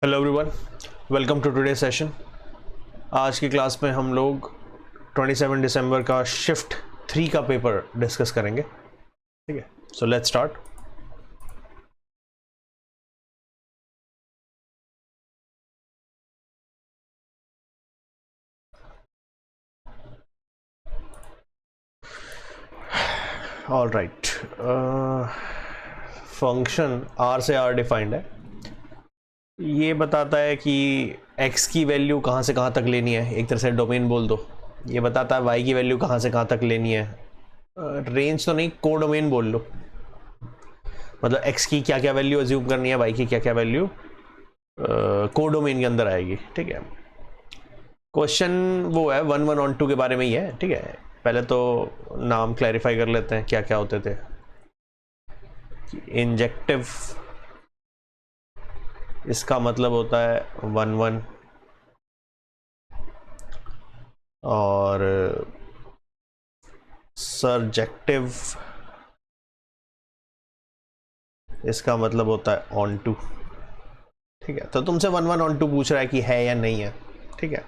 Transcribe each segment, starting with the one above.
Hello everyone, welcome to today session. आज की class में हम लोग 27 दिसंबर का शिफ्ट 3 का पेपर डिस्कस करेंगे। ठीक है, so let's start. All right, function R से आर डिफाइंड है। ये बताता है कि x की वैल्यू कहाँ से कहाँ तक लेनी है, एक तरह से डोमेन बोल दो। ये बताता है y की वैल्यू कहाँ से कहाँ तक लेनी है, रेंज तो नहीं, को डोमेन बोल लो। मतलब x की क्या क्या वैल्यू अज्यूम करनी है, y की क्या क्या वैल्यू को डोमेन के अंदर आएगी। ठीक है, क्वेश्चन वो है 1 1 ऑन 2 के बारे में ही है। ठीक है, पहले तो नाम क्लैरिफाई कर लेते हैं क्या क्या होते थे। इंजेक्टिव, इसका मतलब होता है 1 1, और सरजेक्टिव इसका मतलब होता है ऑन टू। ठीक है, तो तुमसे 1 1 ऑन 2 पूछ रहा है कि है या नहीं है। ठीक है,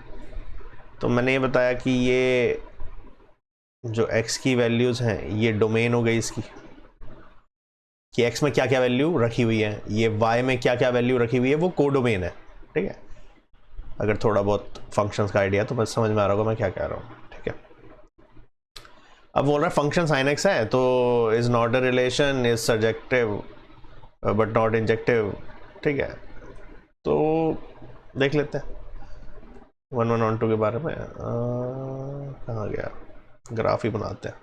तो मैंने ये बताया कि ये जो x की वैल्यूज़ हैं ये डोमेन हो गई इसकी, कि x में क्या क्या वैल्यू रखी हुई है, ये y में क्या क्या वैल्यू रखी हुई है, वो कोडोमेन है। ठीक है, अगर थोड़ा बहुत फंक्शंस का आइडिया तो बस समझ में आ रहा होगा मैं क्या कह रहा हूँ। ठीक है, अब बोल रहा है फंक्शन साइन एक्स है तो is not a relation, is surjective but not injective. ठीक है, तो देख लेते हैं 1 1 ऑन 2 के बारे में। कहाँ गया, ग्राफ ही बनाते हैं,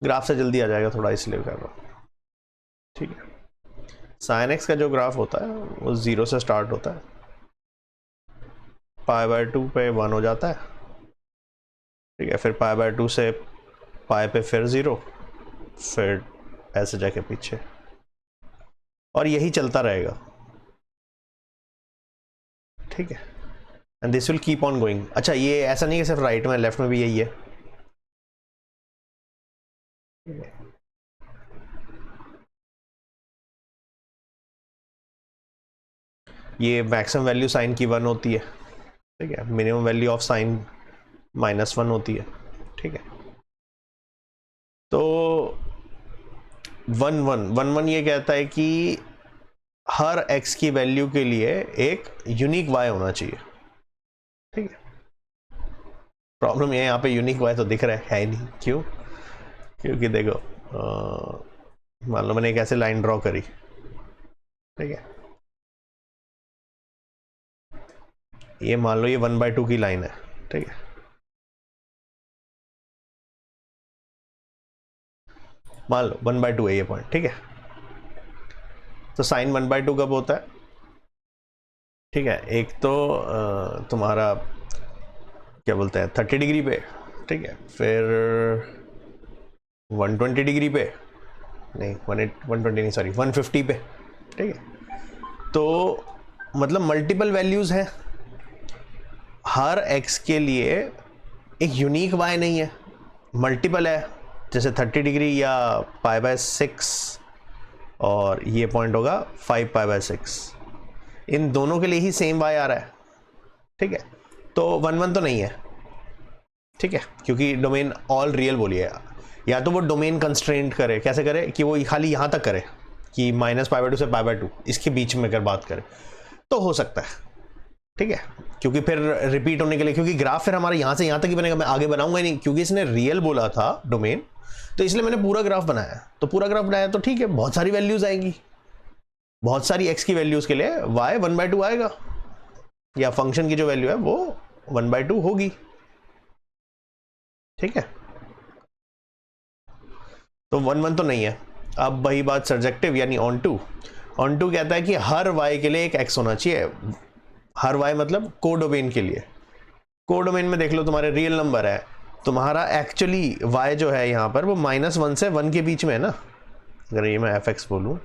ग्राफ से जल्दी आ जाएगा थोड़ा, इसलिए कर रहा हूँ। ठीक है, साइन एक्स का जो ग्राफ होता है वो 0 से स्टार्ट होता है, π/2 पे 1 हो जाता है। ठीक है, फिर π/2 से पाई पे फिर 0, फिर ऐसे जाके पीछे, और यही चलता रहेगा। ठीक है, and this will keep on going. अच्छा, ये ऐसा नहीं है सिर्फ राइट में, लेफ्ट में भी यही है। ये मैक्सिमम वैल्यू साइन की 1 होती है। ठीक है, मिनिमम वैल्यू ऑफ साइन -1 होती है। ठीक है, तो 1 1 1 1 ये कहता है कि हर x की वैल्यू के लिए एक यूनिक y होना चाहिए। ठीक है, प्रॉब्लम ये है यहाँ पे यूनिक y तो दिख रहा है ही नहीं। क्यों? क्योंकि देखो, मान लो मैंने एक ऐसे लाइन ड्रॉ करी। ठीक है, ये मान लो ये 1/2 की लाइन है। ठीक है, मान लो 1/2 है ये पॉइंट। ठीक है, तो साइन 1/2 कब होता है? ठीक है, एक तो तुम्हारा क्या बोलते हैं 30 डिग्री पे। ठीक है, फिर 120 डिग्री पे, नहीं 120 नहीं, सॉरी 150 पे। ठीक है, तो मतलब मल्टीपल वैल्यूज़ हैं, हर x के लिए एक यूनिक y नहीं है, मल्टीपल है। जैसे 30 डिग्री या π/6, और ये पॉइंट होगा 5π/6, इन दोनों के लिए ही सेम y आ रहा है। ठीक है, तो 1 1 तो नहीं है। ठीक है, क्योंकि डोमेन ऑल रियल बोलिए, या तो वो डोमेन कंस्ट्रेंट करे, कैसे करे कि वो खाली यहाँ तक करे कि -π/2 से π/2 इसके बीच में अगर बात करें तो हो सकता है। ठीक है, क्योंकि फिर रिपीट होने के लिए, क्योंकि ग्राफ फिर हमारा यहाँ से यहाँ तक ही बनेगा, मैं आगे बनाऊंगा ही नहीं, क्योंकि इसने रियल बोला था डोमेन, तो इसलिए मैंने पूरा ग्राफ बनाया। तो पूरा ग्राफ बनाया तो ठीक है, बहुत सारी वैल्यूज आएंगी, बहुत सारी x की वैल्यूज के लिए y 1/2 आएगा, या फंक्शन की जो वैल्यू है वो 1/2 होगी। ठीक है, तो 1 1 तो नहीं है। अब वही बात सर्जेक्टिव यानी ऑन टू कहता है कि हर y के लिए एक x होना चाहिए। हर y मतलब कोडोमेन के लिए। कोडोमेन में देख लो, तुम्हारे रियल नंबर है, तुम्हारा एक्चुअली y जो है यहाँ पर वो -1 से 1 के बीच में है ना। अगर ये मैं fx बोलूँ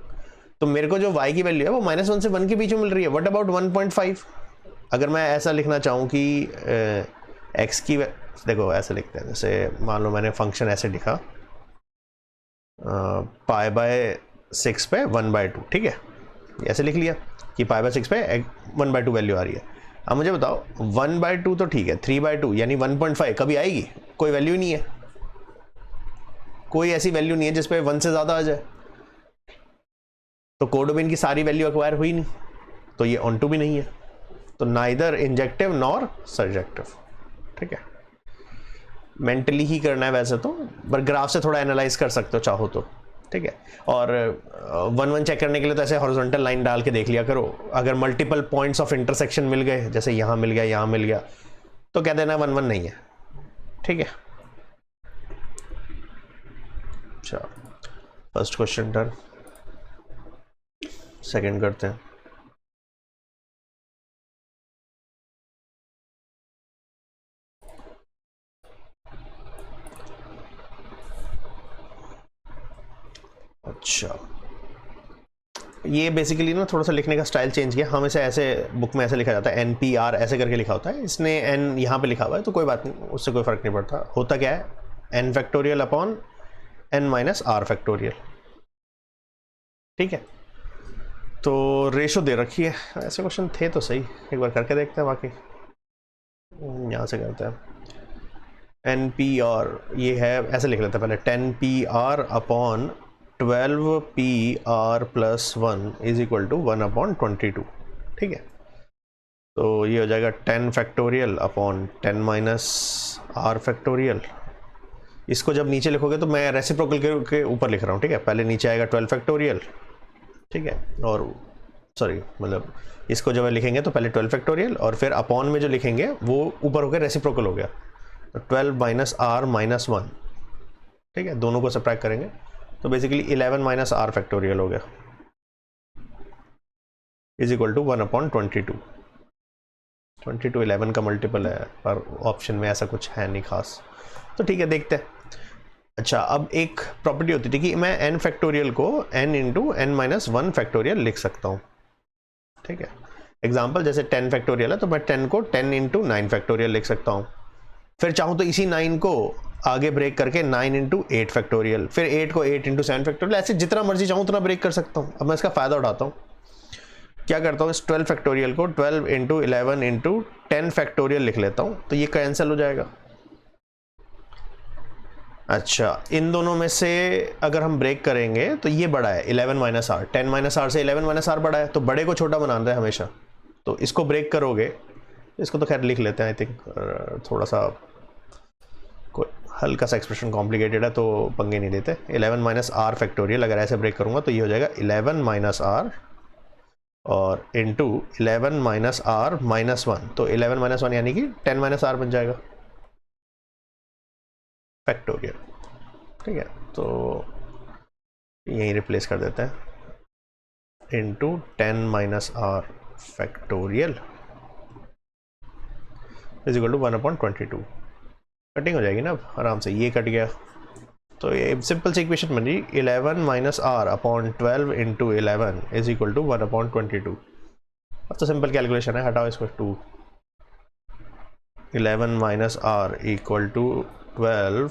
तो मेरे को जो y की वैल्यू है वो -1 से 1 के बीच में मिल रही है। What about 1.5? अगर मैं ऐसा लिखना चाहूँ कि x की, देखो ऐसे लिखते हैं, जैसे मान लो मैंने फंक्शन ऐसे लिखा π/6 पे 1/2। ठीक है, ऐसे लिख लिया कि पाई बाय 6 पे 1/2 वैल्यू आ रही है। अब मुझे बताओ 1/2 तो ठीक है, 3/2 यानी 1.5 कभी आएगी? कोई वैल्यू नहीं है, कोई ऐसी वैल्यू नहीं है जिस पे 1 से ज़्यादा आ जाए। तो कोडोमेन की सारी वैल्यू एक्वायर हुई नहीं, तो ये ऑन टू भी नहीं है, तो नाइदर इंजेक्टिव नॉर सर्जेक्टिव। ठीक है, मेंटली ही करना है वैसे तो, पर ग्राफ से थोड़ा एनालाइज कर सकते हो चाहो तो। ठीक है, और 1-1 चेक करने के लिए तो ऐसे हॉरिजॉन्टल लाइन डाल के देख लिया करो। अगर मल्टीपल पॉइंट्स ऑफ इंटरसेक्शन मिल गए, जैसे यहाँ मिल गया, यहाँ मिल गया, तो कह देना 1-1 नहीं है। ठीक है, अच्छा फर्स्ट क्वेश्चन डन, सेकंड करते हैं। अच्छा, ये बेसिकली ना थोड़ा सा लिखने का स्टाइल चेंज किया। हम इसे ऐसे बुक में ऐसे लिखा जाता है, NPR ऐसे करके लिखा होता है, इसने n यहाँ पे लिखा हुआ है, तो कोई बात नहीं, उससे कोई फ़र्क नहीं पड़ता। होता क्या है, n factorial upon n minus r factorial. ठीक है, तो रेशो दे रखी है। ऐसे क्वेश्चन थे तो सही, एक बार करके देखते हैं। बाकी यहाँ से करते हैं NPR, ये है ऐसे लिख लेते हैं पहले, 10PR upon 12PR plus 1 is equal to 1/22। ठीक है, तो ये हो जाएगा 10 factorial upon 10 minus R factorial. इसको जब नीचे लिखोगे तो मैं रेसिप्रोकल के ऊपर लिख रहा हूँ। ठीक है, पहले नीचे आएगा 12 फैक्टोरियल। ठीक है, और सॉरी मतलब इसको जब लिखेंगे तो पहले 12 फैक्टोरियल और फिर अपॉन में जो लिखेंगे वो ऊपर हो गया रेसिप्रोकल हो गया, तो 12 माइनस R माइनस 1। ठीक है, दोनों को सब्ट्रैक्ट करेंगे तो बेसिकली 11 माइनस R फैक्टोरियल हो गया इज इक्वल टू 1/22। 22 11 का मल्टीपल है, पर ऑप्शन में ऐसा कुछ है नहीं खास, तो ठीक है देखते हैं। अच्छा, अब एक प्रॉपर्टी होती थी कि मैं n फैक्टोरियल को n into n minus 1 factorial लिख सकता हूँ। ठीक है, एग्जाम्पल जैसे 10 फैक्टोरियल है तो मैं 10 को 10 इंटू 9 फैक्टोरियल लिख सकता हूँ। फिर चाहूँ तो इसी 9 को आगे ब्रेक करके 9 इंटू 8 फैक्टोरियल, फिर 8 को 8 इंटू 7 फैक्टोरियल, ऐसे जितना मर्जी चाहूँ उतना ब्रेक कर सकता हूँ। अब मैं इसका फ़ायदा उठाता हूँ, क्या करता हूँ, इस 12 फैक्टोरियल को 12 इंटू 11 इंटू 10 फैक्टोरियल लिख लेता हूँ, तो ये कैंसिल हो जाएगा। अच्छा, इन दोनों में से अगर हम ब्रेक करेंगे तो ये बड़ा है 11 माइनस R, 10 माइनस R से 11 माइनस R बड़ा है, तो बड़े को छोटा बनाना है हमेशा। तो इसको ब्रेक करोगे, इसको तो खैर लिख लेते हैं, आई थिंक थोड़ा सा कोई हल्का सा एक्सप्रेशन कॉम्प्लिकेटेड है तो पंगे नहीं लेते। 11 माइनस R फैक्टोरियल अगर ऐसे ब्रेक करूँगा तो ये हो जाएगा 11 माइनस R और इंटू 11 माइनस R माइनस 1, तो 11 माइनस 1 यानी कि 10 माइनस R बन जाएगा फैक्टोरियल। ठीक है, तो यहीं रिप्लेस कर देते हैं into 10 minus R factorial is equal to 1/22। Cutting हो जाएगी ना अब आराम से, ये कट गया, तो ये सिंपल सी इक्वेशन बन रही 11 minus R upon 12 into 11 is equal to 1/22। अब तो सिंपल कैलकुलेशन है, हटाओ इसको 2, 11 माइनस R इक्वल टू 12,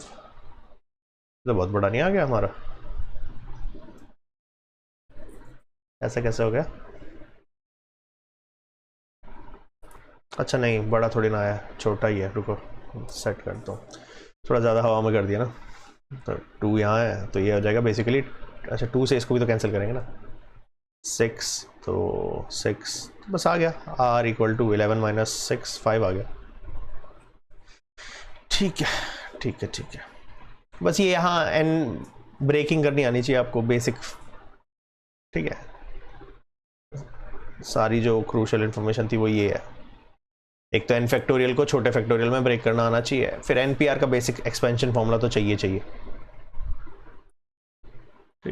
तो बहुत बड़ा नहीं आ गया हमारा, ऐसा कैसे हो गया? अच्छा नहीं, बड़ा थोड़ी ना आया, छोटा ही है, रुको सेट करता हूँ, थोड़ा ज़्यादा हवा में कर दिया ना, तो 2 यहाँ है तो ये हो जाएगा बेसिकली, अच्छा 2 से इसको भी तो कैंसिल करेंगे ना, 6, तो 6 बस आ गया, R इक्वल टू 11 माइनस 6, 5 आ गया। ठीक है ठीक है ठीक है, बस ये यहाँ n ब्रेकिंग करनी आनी चाहिए आपको, बेसिक। ठीक है, सारी जो क्रूशियल इन्फॉर्मेशन थी वो ये है, एक तो n फैक्टोरियल को छोटे फैक्टोरियल में ब्रेक करना आना चाहिए, फिर NPR का बेसिक एक्सपेंशन फॉर्मूला तो चाहिए। ठीक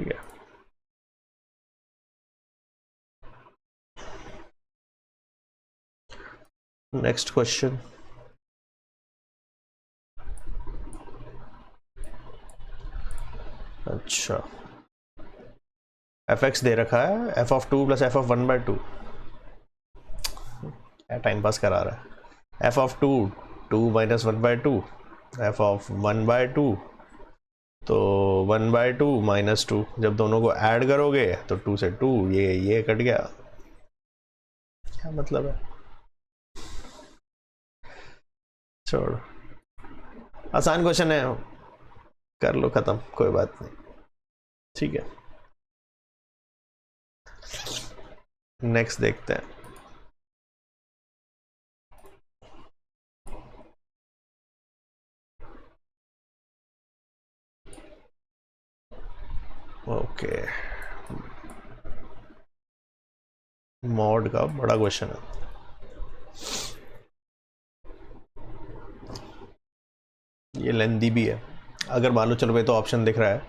है, नेक्स्ट क्वेश्चन। अच्छा, fx दे रखा है f(2) प्लस f(1/2), क्या टाइम पास करा रहा है, f(2) 2 माइनस 1/2, f(1/2) तो 1/2 -2, जब दोनों को ऐड करोगे तो 2 से 2, ये कट गया। क्या मतलब है, छोड़, आसान क्वेश्चन है, कर लो खत्म, कोई बात नहीं, ठीक है। नेक्स्ट देखते हैं। ओके, मॉड का बड़ा क्वेश्चन है। ये लेंदी भी है। अगर मान लो चलो भाई तो ऑप्शन दिख रहा है,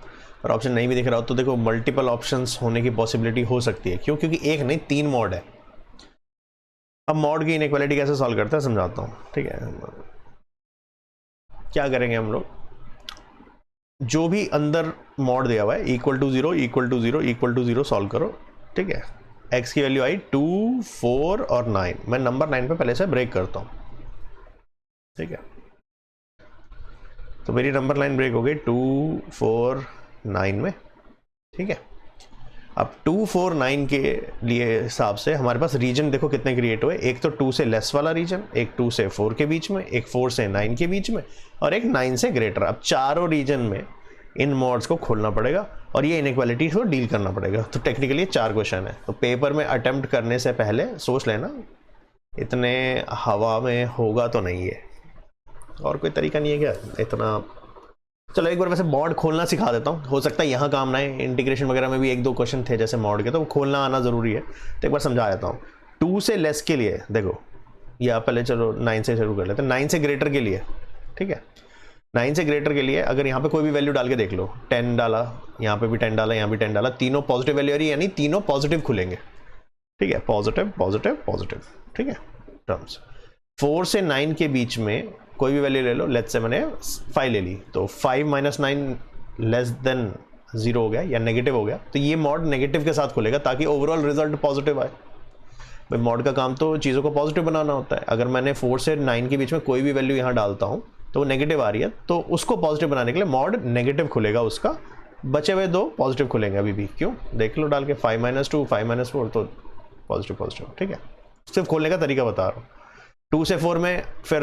और ऑप्शन नहीं भी दिख रहा हो तो देखो मल्टीपल ऑप्शंस होने की पॉसिबिलिटी हो सकती है। क्यों? क्योंकि एक नहीं 3 मॉड है। अब मॉड की इनइक्वालिटी कैसे सॉल्व करते हैं समझाता हूँ, ठीक है। क्या करेंगे हम लोग, जो भी अंदर मॉड दिया हुआ है equal to 0 equal to 0 equal to 0 solve करो, ठीक है। एक्स की वैल्यू आई 2, 4 और 9। मैं नंबर 9 पे पहले से ब्रेक करता हूँ, ठीक है। तो मेरी नंबर लाइन ब्रेक हो गई 2, 4, 9 में, ठीक है। अब 2, 4, 9 के लिए हिसाब से हमारे पास रीजन देखो कितने क्रिएट हुए। एक तो 2 से लेस वाला रीजन, एक 2 से 4 के बीच में, एक 4 से 9 के बीच में, और एक 9 से ग्रेटर। अब चारों रीजन में इन मॉड्स को खोलना पड़ेगा और ये इनइक्वालिटी को डील करना पड़ेगा। तो टेक्निकली ये 4 क्वेश्चन है। तो पेपर में अटेम्प्ट करने से पहले सोच लेना, इतने हवा में होगा तो नहीं है, और कोई तरीका नहीं है क्या इतना। चलो एक बार वैसे मॉड खोलना सिखा देता हूँ, हो सकता है यहाँ काम ना है। इंटीग्रेशन वगैरह में भी 1-2 क्वेश्चन थे जैसे मॉड के, तो वो खोलना आना ज़रूरी है। तो एक बार समझा देता हूँ। 2 से लेस के लिए देखो, या पहले चलो 9 से शुरू कर लेते हैं। 9 से ग्रेटर के लिए, ठीक है। 9 से ग्रेटर के लिए अगर यहाँ पे कोई भी वैल्यू डाल के देख लो, 10 डाला, यहाँ पे भी 10 डाला, यहाँ भी 10 डाला, तीनों पॉजिटिव वैल्यू आ रही है, यानी तीनों पॉजिटिव खुलेंगे, ठीक है। पॉजिटिव पॉजिटिव पॉजिटिव, ठीक है टर्म्स। 4 से 9 के बीच में कोई भी वैल्यू ले लो, लेट्स से मैंने 5 ले ली, तो 5 - 9 लेस देन 0 हो गया या नेगेटिव हो गया। तो ये मॉड नेगेटिव के साथ खुलेगा ताकि ओवरऑल रिजल्ट पॉजिटिव आए। भाई मॉड का काम तो चीज़ों को पॉजिटिव बनाना होता है। अगर मैंने 4 से 9 के बीच में कोई भी वैल्यू यहाँ डालता हूँ तो वो नेगेटिव आ रही है, तो उसको पॉजिटिव बनाने के लिए मॉड नेगेटिव खुलेगा, उसका बचे हुए 2 पॉजिटिव खुलेंगे अभी भी। क्यों? देख लो डाल के 5 - 2 5 - 4 तो पॉजिटिव पॉजिटिव, ठीक है। सिर्फ खोलने का तरीका बता रहा हूँ। 2 से 4 में फिर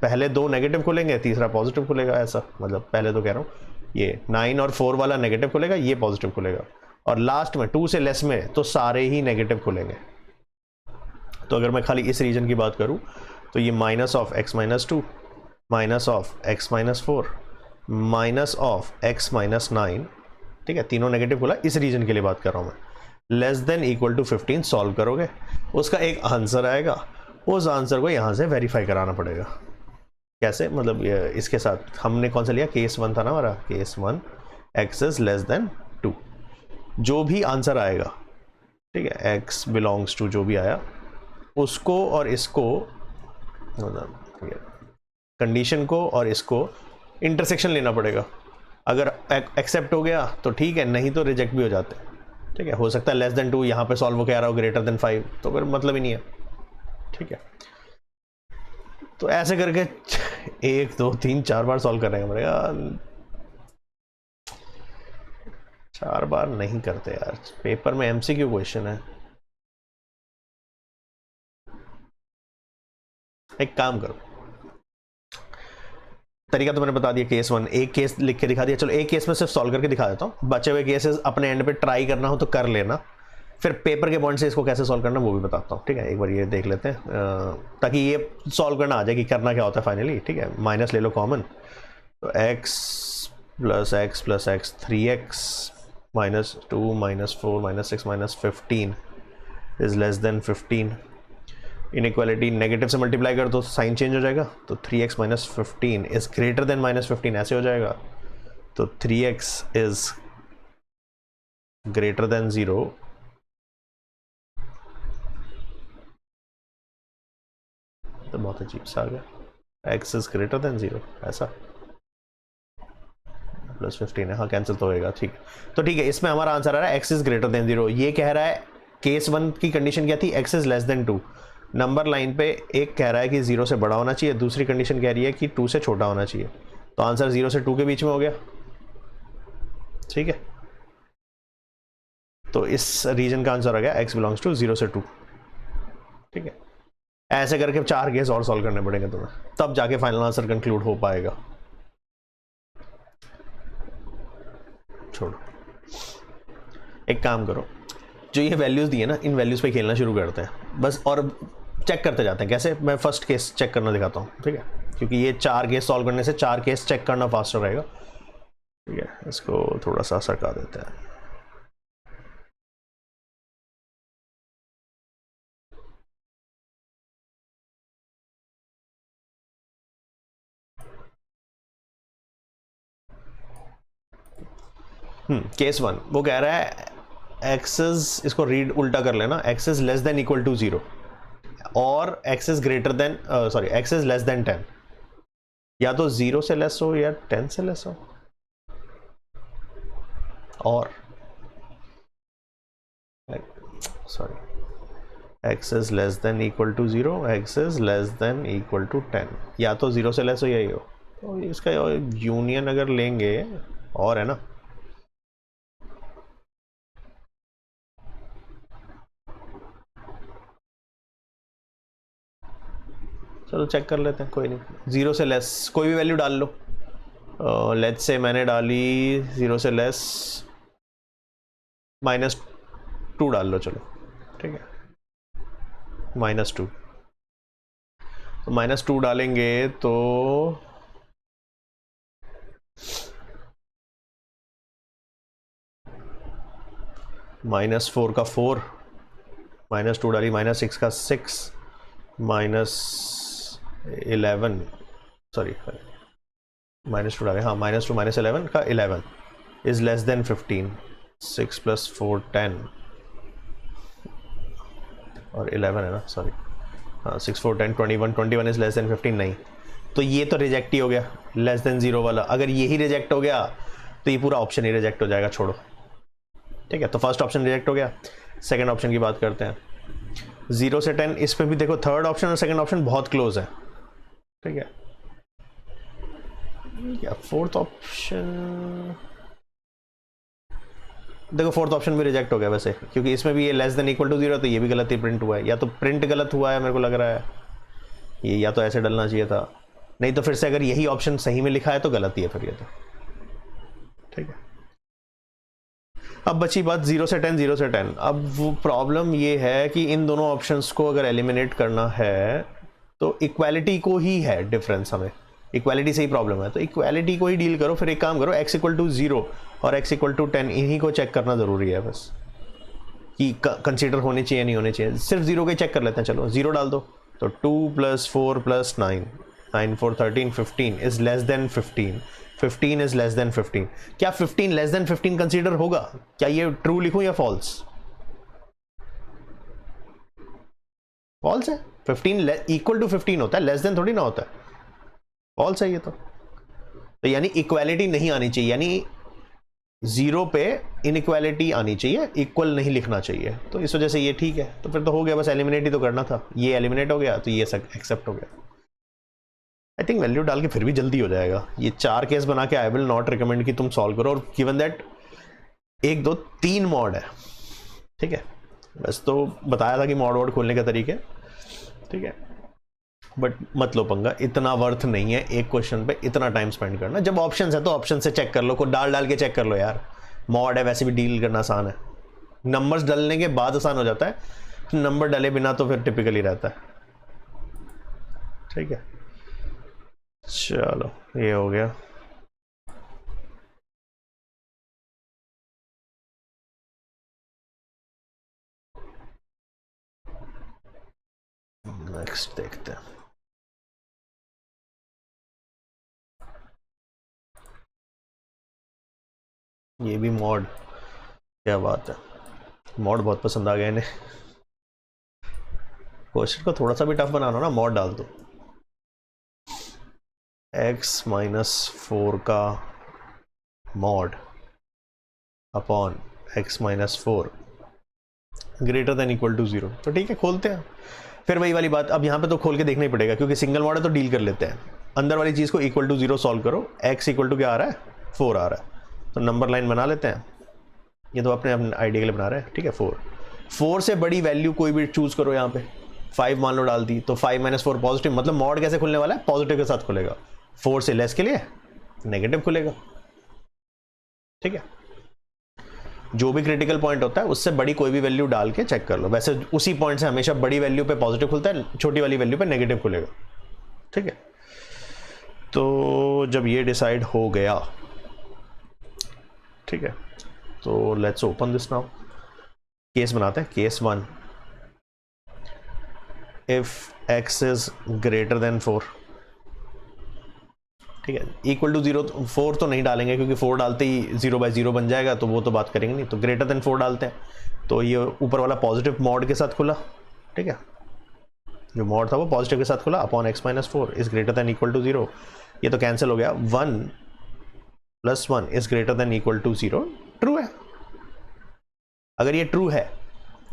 पहले 2 नेगेटिव खुलेंगे, तीसरा पॉजिटिव खुलेगा, ऐसा मतलब पहले तो कह रहा हूँ ये 9 और 4 वाला नेगेटिव खुलेगा, ये पॉजिटिव खुलेगा, और लास्ट में 2 से लेस में तो सारे ही नेगेटिव खुलेंगे। तो अगर मैं खाली इस रीजन की बात करूँ तो ये -(x - 2) -(x - 4) -(x - 9), ठीक है, तीनों नेगेटिव खुला। इस रीजन के लिए बात कर रहा हूँ मैं। Less than equal to 15 solve करोगे, उसका एक आंसर आएगा, उस आंसर को यहाँ से वेरीफाई कराना पड़ेगा। कैसे? मतलब इसके साथ हमने कौन सा लिया, केस 1 था ना हमारा, case 1 x is less then 2। जो भी आंसर आएगा, ठीक है, x बिलोंग्स टू जो भी आया, उसको और इसको कंडीशन को और इसको इंटरसेक्शन लेना पड़ेगा। अगर एक्सेप्ट हो गया तो ठीक है, नहीं तो रिजेक्ट भी हो जाते हैं, ठीक है। हो सकता है लेस देन 2 यहाँ पे सॉल्व होकर आ रहा हो, ग्रेटर देन 5, तो फिर मतलब ही नहीं है, ठीक है। तो ऐसे करके 1 2 3 4 बार सॉल्व करने का पड़ेगा। 4 बार नहीं करते यार, पेपर में MCQ क्वेश्चन है। एक काम करो, तरीका तो मैंने बता दिया, केस 1 एक केस लिख के दिखा दिया। चलो एक केस में सिर्फ सॉल्व करके दिखा देता हूँ, बचे हुए केसेस अपने एंड पे ट्राई करना हो तो कर लेना, फिर पेपर के पॉइंट से इसको कैसे सॉल्व करना वो भी बताता हूँ, ठीक है। एक बार ये देख लेते हैं ताकि ये सॉल्व करना आ जाए कि करना क्या होता है फाइनली, ठीक है। माइनस ले लो कॉमन, तो x + x 3x -2 -4 -6 -15 is less then 15। Inequality negative से मल्टीप्लाई कर दो, साइन चेंज हो जाएगा, तो 3x - 15 इज ग्रेटर देन -15, ऐसे हो जाएगा। तो 3x इज ग्रेटर देन 0, तो बहुत अजीब सा आ गया, x इज ग्रेटर देन 0, ऐसा +15 है, हाँ कैंसिल तो होएगा, ठीक है। तो ठीक है, इसमें हमारा आंसर आ रहा है x इज ग्रेटर देन 0। ये कह रहा है केस 1 की कंडीशन क्या थी, x is less then 2। Number line पे एक कह रहा है कि 0 से बड़ा होना चाहिए, दूसरी कंडीशन कह रही है कि 2 से छोटा होना चाहिए। तो आंसर 0 से 2 के बीच में हो गया, ठीक है, तो इस रीजन का आंसर आ गया x बिलोंग्स टू 0 से 2। ठीक है, ऐसे करके 4 केस और सॉल्व करने पड़ेंगे तुम्हें, तब जाके फाइनल आंसर कंक्लूड हो पाएगा। छोड़ो, एक काम करो, जो ये वैल्यूज दी है ना, इन वैल्यूज पे खेलना शुरू करते हैं बस, और चेक करते जाते हैं। कैसे? मैं फर्स्ट केस चेक करना दिखाता हूँ, ठीक है, क्योंकि ये 4 केस सॉल्व करने से 4 केस चेक करना फास्टर रहेगा। ठीक है, इसको थोड़ा सा सरका देते हैं। केस 1 वो कह रहा है एक्सेस, इसको रीड उल्टा कर लेना, x is less than equal to 0 और x is greater than sorry x is less than 10, या तो 0 से लेस हो या 10 से लेस हो, और sorry x is less than equal to 0, x is less than equal to 10, या तो 0 से लेस हो या ये हो। तो इसका यूनियन अगर लेंगे, और है ना, चलो चेक कर लेते हैं, कोई नहीं। 0 से लेस कोई भी वैल्यू डाल लो, लेट्स से मैंने डाली 0 से लेस -2 डाल लो, चलो ठीक है, -2, तो -2 डालेंगे तो -4 का 4, -2 डाली, -6 का 6, -11 सॉरी -2 डाले, हाँ -2 -11 का 11 इज लेस देन 15, 6 + 4 10 और 11 है ना, सॉरी हाँ 6 4 10 21, 21 इज लेस देन 15 नहीं, तो ये तो रिजेक्ट ही हो गया, लेस देन 0 वाला। अगर यही रिजेक्ट हो गया तो ये पूरा ऑप्शन ही रिजेक्ट हो जाएगा, छोड़ो। ठीक है, तो फर्स्ट ऑप्शन रिजेक्ट हो गया। सेकंड ऑप्शन की बात करते हैं, 0 से 10, इस पे भी देखो थर्ड ऑप्शन और सेकंड ऑप्शन बहुत क्लोज है। ठीक है, या फोर्थ ऑप्शन, देखो फोर्थ ऑप्शन भी रिजेक्ट हो गया वैसे, क्योंकि इसमें भी ये लेस देन इक्वल टू 0, तो ये भी गलत ही प्रिंट हुआ है, या तो प्रिंट गलत हुआ है मेरे को लग रहा है, ये या तो ऐसे डलना चाहिए था, नहीं तो फिर से अगर यही ऑप्शन सही में लिखा है तो गलत ही है फिर ये तो। ठीक है, अब बची बात 0 से 10, 0 से 10। अब वो प्रॉब्लम ये है कि इन दोनों ऑप्शंस को अगर एलिमिनेट करना है तो इक्वालिटी को ही है डिफरेंस, हमें इक्वालिटी से ही प्रॉब्लम है, तो इक्वालिटी को ही डील करो। फिर एक काम करो, x = 0 और x = 10 इन्हीं को चेक करना ज़रूरी है बस, कि कंसीडर होने चाहिए नहीं होने चाहिए। सिर्फ 0 के चेक कर लेते हैं, चलो 0 डाल दो, तो 2 + 4 + 9, 9 4 13 15 is less then 15, 15 is less then 15। क्या 15 लेस देन 15 कंसीडर होगा? क्या ये ट्रू लिखूं या फॉल्स? फॉल्स है, 15 इक्वल टू 15 होता है, लेस देन थोड़ी ना होता है, फॉल्स है ये तो यानी इक्वालिटी नहीं आनी चाहिए, यानी 0 पे इनइक्वालिटी आनी चाहिए, इक्वल नहीं लिखना चाहिए, तो इस वजह से ये ठीक है। तो फिर तो हो गया, बस एलिमिनेट ही तो करना था, ये एलिमिनेट हो गया तो ये सब एक्सेप्ट हो गया। आई थिंक वैल्यू डाल के फिर भी जल्दी हो जाएगा। ये 4 केस बना के आई विल नॉट रिकमेंड कि तुम सॉल्व करो, और गिवन दैट 1 2 3 मॉड है। ठीक है, बस तो बताया था कि मॉड वॉड खोलने का तरीके, ठीक है, बट मत लो पंगा, इतना वर्थ नहीं है एक क्वेश्चन पे इतना टाइम स्पेंड करना। जब ऑप्शन है तो ऑप्शन से चेक कर लो, कोई डाल के चेक कर लो यार, मॉड है वैसे भी डील करना आसान है, नंबर्स डालने के बाद आसान हो जाता है, नंबर डाले बिना तो फिर टिपिकली रहता है। ठीक है, चलो ये हो गया। नेक्स्ट देखते हैं, ये भी मॉड, क्या बात है, मॉड बहुत पसंद आ गया इन्हें। क्वेश्चन को थोड़ा सा भी टफ बनाना ना, मॉड डाल दो। x - 4 का mod upon x - 4 greater than equal to 0, तो ठीक है खोलते हैं। फिर वही वाली बात, अब यहाँ पे तो खोल के देखना ही पड़ेगा, क्योंकि सिंगल मॉड है तो डील कर लेते हैं। अंदर वाली चीज़ को इक्वल टू 0 सॉल्व करो, x = क्या आ रहा है, 4 आ रहा है, तो नंबर लाइन बना लेते हैं, ये तो अपने आइडिया के लिए बना रहे हैं, ठीक है। 4 से बड़ी वैल्यू कोई भी चूज करो, यहाँ पे 5 मान लो डाल दी, तो 5 - 4 पॉजिटिव, मतलब मॉड कैसे खुलने वाला है, पॉजिटिव के साथ खुलेगा। 4 से लेस के लिए नेगेटिव खुलेगा, ठीक है। जो भी क्रिटिकल पॉइंट होता है उससे बड़ी कोई भी वैल्यू डाल के चेक कर लो। वैसे उसी पॉइंट से हमेशा बड़ी वैल्यू पे पॉजिटिव खुलता है, छोटी वाली वैल्यू पे नेगेटिव खुलेगा, ठीक है। तो जब ये डिसाइड हो गया, ठीक है, तो let's open this now. Case बनाते हैं, case 1, if x is greater then 4, ठीक है, इक्वल टू 0, 4 तो नहीं डालेंगे क्योंकि 4 डालते ही 0/0 बन जाएगा, तो वो तो बात करेंगे नहीं, तो ग्रेटर देन 4 डालते हैं। तो ये ऊपर वाला पॉजिटिव मॉड के साथ खुला, ठीक है, जो मॉड था वो पॉजिटिव के साथ खुला, upon x - 4 is greater than equal to 0, ये तो कैंसिल हो गया। 1 + 1 is greater than equal to 0, true है। अगर ये ट्रू है,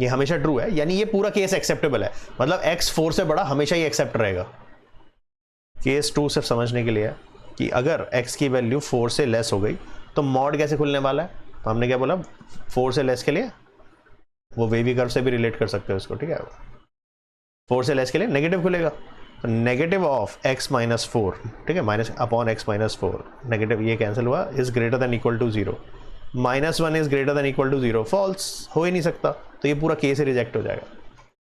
ये हमेशा ट्रू है, यानी ये पूरा केस एक्सेप्टेबल है, मतलब x 4 से बड़ा हमेशा ही एक्सेप्ट रहेगा। केस 2 सिर्फ समझने के लिए है कि अगर x की वैल्यू 4 से लेस हो गई तो मॉड कैसे खुलने वाला है, तो हमने क्या बोला, 4 से लेस के लिए वो वेवी कर्व से भी रिलेट कर सकते हो इसको, ठीक है। 4 से लेस के लिए नेगेटिव खुलेगा, तो नेगेटिव ऑफ x - 4, ठीक है, माइनस अपॉन x - 4, नेगेटिव ये कैंसिल हुआ, is greater than equal to 0, -1 is greater than equal to 0, false, हो ही नहीं सकता, तो ये पूरा केस रिजेक्ट हो जाएगा।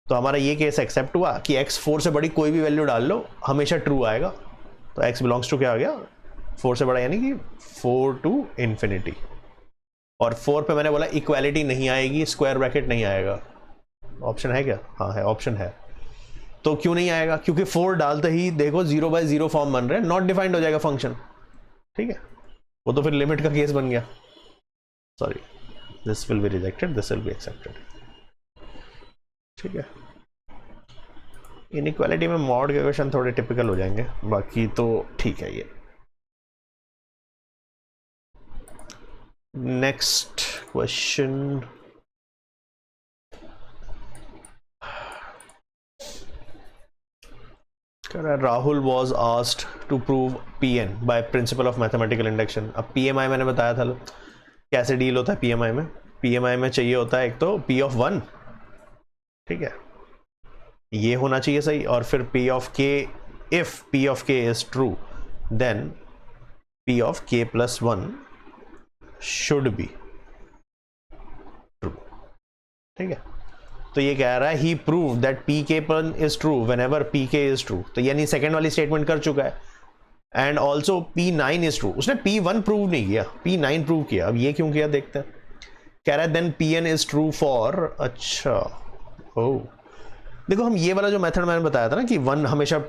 तो हमारा ये केस एक्सेप्ट हुआ कि x 4 से बड़ी कोई भी वैल्यू डाल लो हमेशा ट्रू आएगा, तो x बिलोंग्स टू क्या आ गया, 4 से बड़ा, यानी कि 4 to infinity। और 4 पे मैंने बोला इक्वालिटी नहीं आएगी, स्क्वायर ब्रैकेट नहीं आएगा, ऑप्शन है क्या, हाँ है, ऑप्शन है। तो क्यों नहीं आएगा, क्योंकि 4 डालते ही देखो 0/0 फॉर्म बन रहे हैं, नॉट डिफाइंड हो जाएगा फंक्शन, ठीक है, वो तो फिर लिमिट का केस बन गया। Sorry, this will be rejected, this will be accepted, ठीक है। इनइक्वालिटी में मॉड के क्वेश्चन थोड़े टिपिकल हो जाएंगे, बाकी तो ठीक है। ये next question, Rahul was asked to prove PN by principle of mathematical induction. अब PMI मैंने बताया था कैसे डील होता है PMI में। PMI में चाहिए होता है एक तो P of 1, ठीक है, ये होना चाहिए सही, और फिर P of K, if P of K is true then P of K + 1 should be true, ठीक है। तो ये कह रहा है ही prove that PK1 is true whenever PK is true, तो यानी सेकेंड वाली स्टेटमेंट कर चुका है। And also P9 is true, उसने P1 प्रूव नहीं किया, P9 प्रूव किया। अब ये क्यों किया देखते हैं। कह रहा है then PN is true for, अच्छा ओ देखो, हम ये वाला जो मेथड मैंने बताया था ना कि 1 हमेशा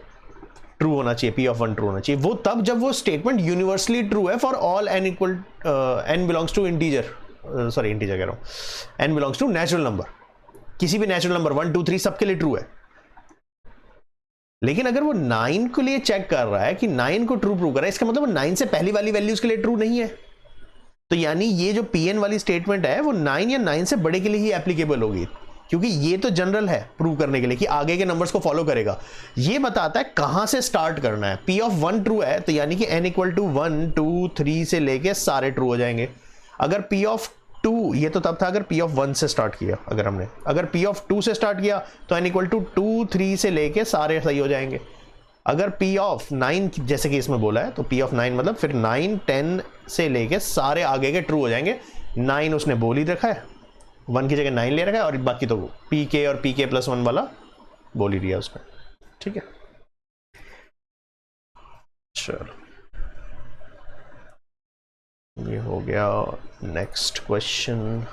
ट्रू होना चाहिए, P of 1 ट्रू होना चाहिए, वो तब जब वो स्टेटमेंट यूनिवर्सली ट्रू है for all n belongs to integer, sorry integer कह रहा हूं, n belongs to natural number, किसी भी नेचुरल नंबर 1 2 3 सबके लिए ट्रू है। लेकिन अगर वो 9 के लिए चेक कर रहा है कि 9 को ट्रू प्रूव कर रहा है, इसका मतलब वो 9 से पहली वाली वैल्यूज के लिए ट्रू नहीं है, तो यानी ये जो PN वाली स्टेटमेंट है वो 9 या 9 से बड़े के लिए ही एप्लीकेबल होगी, क्योंकि ये तो जनरल है प्रूव करने के लिए कि आगे के नंबर्स को फॉलो करेगा। ये बताता है कहां से स्टार्ट करना है। P of 1 ट्रू है तो यानी कि n = 1 2 3 से लेके सारे ट्रू हो जाएंगे। अगर P of 2, ये तो तब था अगर P of 1 से स्टार्ट किया, अगर P of 2 से स्टार्ट किया तो n = 2 3 से लेके सारे सही हो जाएंगे। अगर P of 9 जैसे कि इसमें बोला है तो P of 9 मतलब फिर 9 10 से लेके सारे आगे के ट्रू हो जाएंगे। 9 उसने बोल ही रखा है, 1 की जगह 9 ले रखा है, और बाकी तो PK और PK + 1 वाला बोल ही दिया उसने, ठीक है। चलो ये हो गया। नेक्स्ट क्वेश्चन,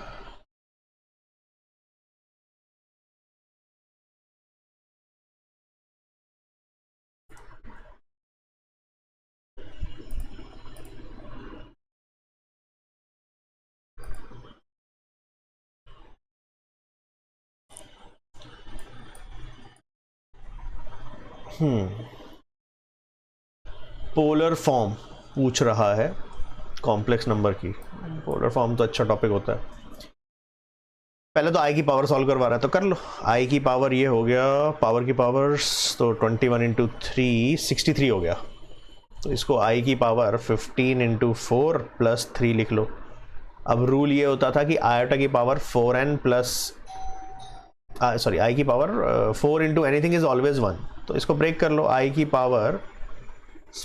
पोलर फॉर्म पूछ रहा है कॉम्प्लेक्स नंबर की। पोलर फॉर्म तो अच्छा टॉपिक होता है। पहले तो i की पावर सॉल्व करवा रहा है तो कर लो। i की पावर ये हो गया, पावर की पावर्स तो 21 × 3 63 हो गया, तो इसको i की पावर 15 इंटू 4 प्लस 3 लिख लो। अब रूल ये होता था कि आयोटा की power 4n plus sorry i की power 4 into anything is always 1। तो इसको ब्रेक कर लो, i की पावर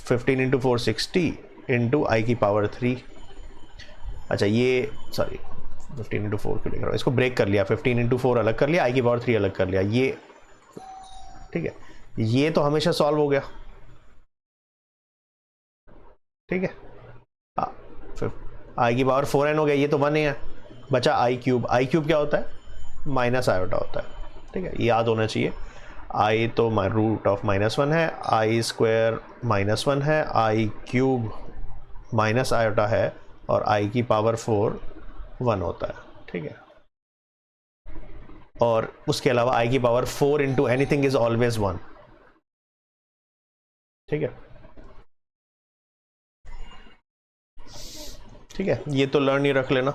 15 इंटू 4 60 इंटू आई की पावर 3। अच्छा ये सॉरी 15 इंटू 4 क्यों लिख रहा हूँ, इसको ब्रेक कर लिया, 15 इंटू 4 अलग कर लिया, आई की पावर 3 अलग कर लिया, ये ठीक है। ये तो हमेशा सॉल्व हो गया, ठीक है। आई की पावर 4n हो गया, ये तो 1 है। बचा आई क्यूब। आई क्यूब क्या होता है? माइनस आयोटा होता है, ठीक है, याद होना चाहिए। आई तो रूट ऑफ -1 है, आई स्क्वायर -1 है, आई क्यूब माइनस आयोटा है, और आई की पावर 4 1 होता है, ठीक है। और उसके अलावा आई की power 4 into anything is always 1, ठीक है। ठीक है, ये तो लर्न ही रख लेना।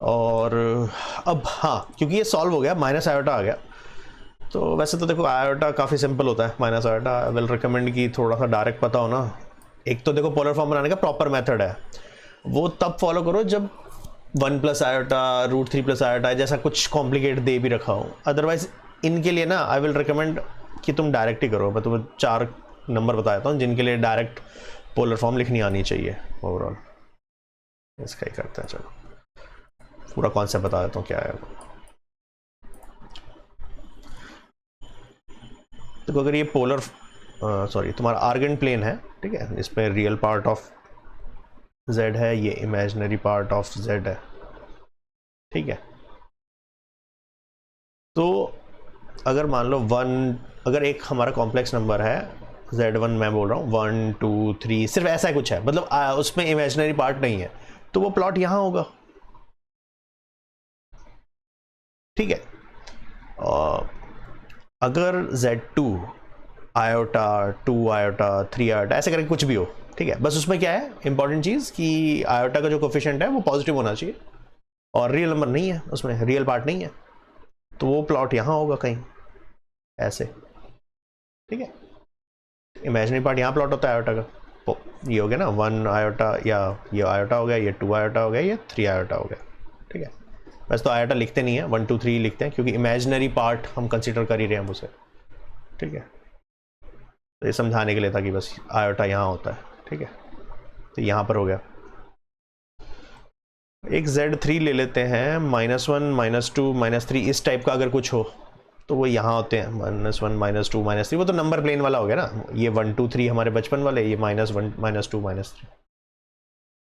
और अब हाँ, क्योंकि ये सॉल्व हो गया, माइनस आयोटा आ गया, तो वैसे तो देखो आयोटा काफ़ी सिंपल होता है। माइनस आयोटा विल रिकमेंड कि थोड़ा सा डायरेक्ट पता हो ना। एक तो देखो पोलर फॉर्म बनाने का प्रॉपर मेथड है, वो तब फॉलो करो जब 1 प्लस आयोटा √3 प्लस आयोटा जैसा कुछ कॉम्प्लिकेट दे भी रखा हो। अदरवाइज इनके लिए ना आई विल रिकमेंड कि तुम डायरेक्ट ही करो। मैं तुम्हें 4 नंबर बता देता हूँ जिनके लिए डायरेक्ट पोलर फॉर्म लिखनी आनी चाहिए। ओवरऑल इसका ही करते हैं, चलो पूरा कॉन्सेप्ट बता देता हूँ क्या है। तो अगर ये पोलर सॉरी तुम्हारा आर्गन प्लेन है, ठीक है, इस पर रियल पार्ट ऑफ z है, ये इमेजिनरी पार्ट ऑफ z है, ठीक है। तो अगर मान लो 1, अगर एक हमारा कॉम्प्लेक्स नंबर है z1, मैं बोल रहा हूँ 1 2 3 सिर्फ ऐसा कुछ है, मतलब उसमें इमेजिनरी पार्ट नहीं है, तो वो प्लॉट यहां होगा, ठीक है। अगर z2 आयोटा 2 आयोटा 3 आयोटा ऐसे करके कुछ भी हो, ठीक है, बस उसमें क्या है इंपॉर्टेंट चीज़ कि आयोटा का जो कोफिशिएंट है वो पॉजिटिव होना चाहिए और रियल नंबर नहीं है, उसमें रियल पार्ट नहीं है, तो वो प्लॉट यहाँ होगा कहीं ऐसे, ठीक है। इमेजिनरी पार्ट यहाँ प्लॉट होता है आयोटा का, तो ये हो गया ना 1 आयोटा, या ये आयोटा हो गया, ये 2 आयोटा हो गया, ये 3 आयोटा हो गया, ठीक है। वैसे तो आयोटा लिखते नहीं है, 1 2 3 लिखते हैं क्योंकि इमेजिनरी पार्ट हम कंसिडर कर ही रहे हैं उसे, ठीक है। तो ये समझाने के लिए था कि बस आयोटा यहाँ होता है, ठीक है। तो यहाँ पर हो गया। एक Z3 ले लेते हैं, -1 -2 -3 इस टाइप का अगर कुछ हो तो वो यहाँ होते हैं, -1 -2 -3, वो तो नंबर प्लेन वाला हो गया ना। ये 1 2 3 हमारे बचपन वाले, ये -1 -2 -3।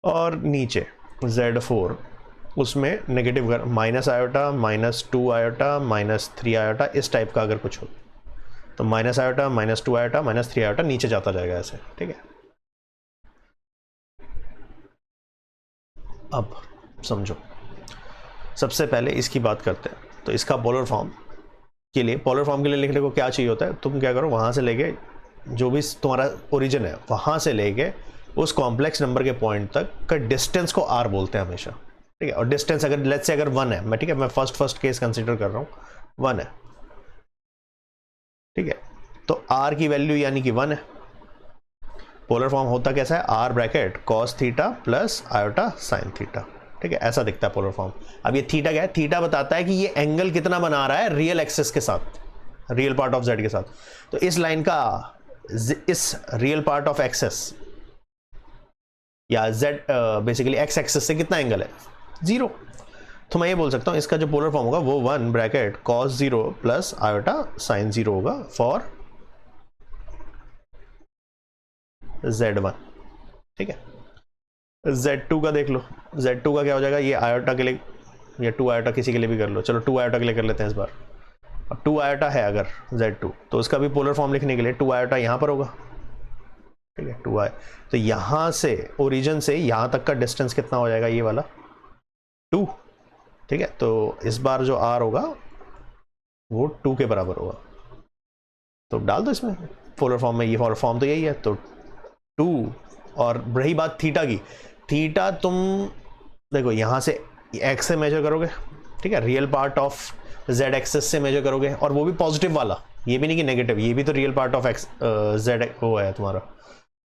और नीचे Z4 उसमें नेगेटिव कर, माइनस आयोटा -2 आयोटा -3 आयोटा इस टाइप का अगर कुछ हो तो माइनस आयोटा -2 आयोटा -3 आयोटा नीचे जाता जाएगा ऐसे, ठीक है। अब समझो, सबसे पहले इसकी बात करते हैं। तो इसका पोलर फॉर्म के लिए लिखने को क्या चाहिए होता है, तुम क्या करो, वहाँ से लेके जो भी तुम्हारा ओरिजिन है वहाँ से लेके उस कॉम्प्लेक्स नंबर के पॉइंट तक का डिस्टेंस को r बोलते हैं हमेशा, ठीक है। और डिस्टेंस अगर लेट्स से अगर 1 है, मैं ठीक है, मैं फर्स्ट केस कंसिडर कर रहा हूँ, 1 है, ठीक है। तो r की वैल्यू यानी कि 1 है। पोलर फॉर्म होता कैसा है, r bracket cos theta plus iota sine theta, ठीक है, ऐसा दिखता है पोलर फॉर्म। अब ये थीटा क्या है, थीटा बताता है कि ये एंगल कितना बना रहा है रियल एक्सिस के साथ, रियल पार्ट ऑफ z के साथ। तो इस लाइन का इस रियल पार्ट ऑफ एक्सिस या z बेसिकली x एक्सिस से कितना एंगल है, 0। तो मैं ये बोल सकता हूँ इसका जो पोलर फॉर्म होगा वो 1 bracket cos 0 plus iota sign 0 होगा फॉर z1, ठीक है। z2 का देख लो, z2 का क्या हो जाएगा, ये आयोटा के लिए या 2 आयोटा किसी के लिए भी कर लो, चलो 2 आयोटा के लिए कर लेते हैं इस बार। अब 2 आयोटा है अगर z2, तो उसका भी पोलर फॉर्म लिखने के लिए 2 आयोटा यहाँ पर होगा, ठीक है, 2 आय। तो यहाँ से ओरिजिन से यहाँ तक का डिस्टेंस कितना हो जाएगा, ये वाला 2, ठीक है। तो इस बार जो r होगा वो 2 के बराबर होगा, तो डाल दो इसमें पोलर फॉर्म में, ये पोलर फॉर्म तो यही है, तो 2। और रही बात थीटा की, थीटा तुम देखो यहाँ से x से मेजर करोगे, ठीक है, real part of z axis से मेजर करोगे, और वो भी पॉजिटिव वाला, ये भी नहीं कि नेगेटिव, ये भी तो real part of x Z वो है तुम्हारा,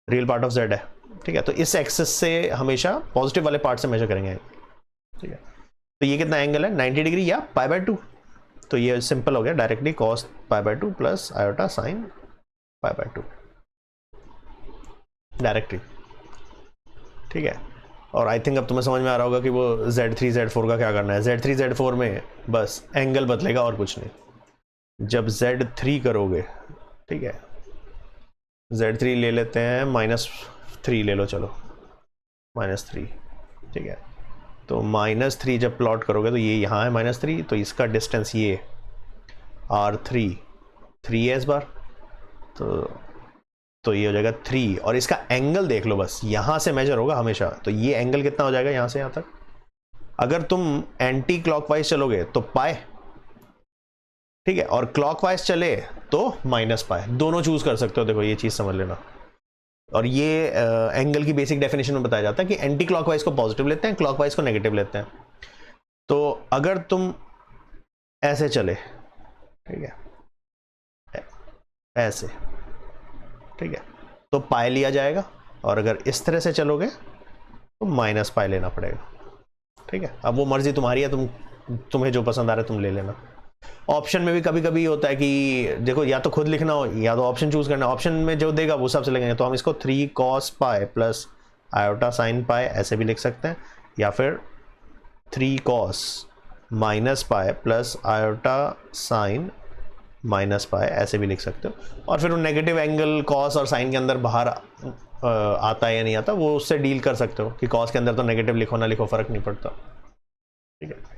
रियल पार्ट ऑफ जेड है, ठीक है। तो इस एक्सिस से हमेशा पॉजिटिव वाले पार्ट से मेजर करेंगे, ठीक है। तो ये कितना एंगल है 90 डिग्री या π/2, तो ये सिंपल हो गया directly cos π/2 plus iota sine π/2 directly, ठीक है। और आई थिंक अब तुम्हें समझ में आ रहा होगा कि वो Z3 Z4 का क्या करना है। Z3 Z4 में बस एंगल बदलेगा और कुछ नहीं। जब Z3 करोगे, ठीक है, Z3 ले लेते हैं -3 ले लो, चलो -3, ठीक है। तो -3 जब प्लॉट करोगे तो ये यहाँ है -3, तो इसका डिस्टेंस ये R3 3 है इस बार, तो ये हो जाएगा 3, और इसका एंगल देख लो, बस यहाँ से मेजर होगा हमेशा। तो ये एंगल कितना हो जाएगा यहाँ से यहाँ तक, अगर तुम एंटी क्लॉकवाइज चलोगे तो पाई, ठीक है, और क्लॉकवाइज चले तो -π, दोनों चूज कर सकते हो। देखो ये चीज समझ लेना, और ये एंगल की बेसिक डेफिनेशन में बताया जाता है कि एंटी क्लॉकवाइज को पॉजिटिव लेते हैं, क्लॉकवाइज को नेगेटिव लेते हैं। तो अगर तुम ऐसे चले, ठीक है, ऐसे, ठीक है, तो पाई लिया जाएगा, और अगर इस तरह से चलोगे तो -π लेना पड़ेगा, ठीक है। अब वो मर्जी तुम्हारी है, तुम्हें जो पसंद आ रहा है तुम ले लेना। ऑप्शन में भी कभी कभी होता है कि देखो या तो खुद लिखना हो या तो ऑप्शन चूज करना, ऑप्शन में जो देगा वो सबसे लगेंगे। तो हम इसको 3 cos π प्लस आयोटा साइन π ऐसे भी लिख सकते हैं, या फिर 3 cos -π प्लस आयोटा साइन -π ऐसे भी लिख सकते हो। और फिर वो नेगेटिव एंगल कॉस और साइन के अंदर बाहर आता है या नहीं आता, वो उससे डील कर सकते हो कि कॉस के अंदर तो नेगेटिव लिखो ना लिखो फर्क नहीं पड़ता, ठीक है।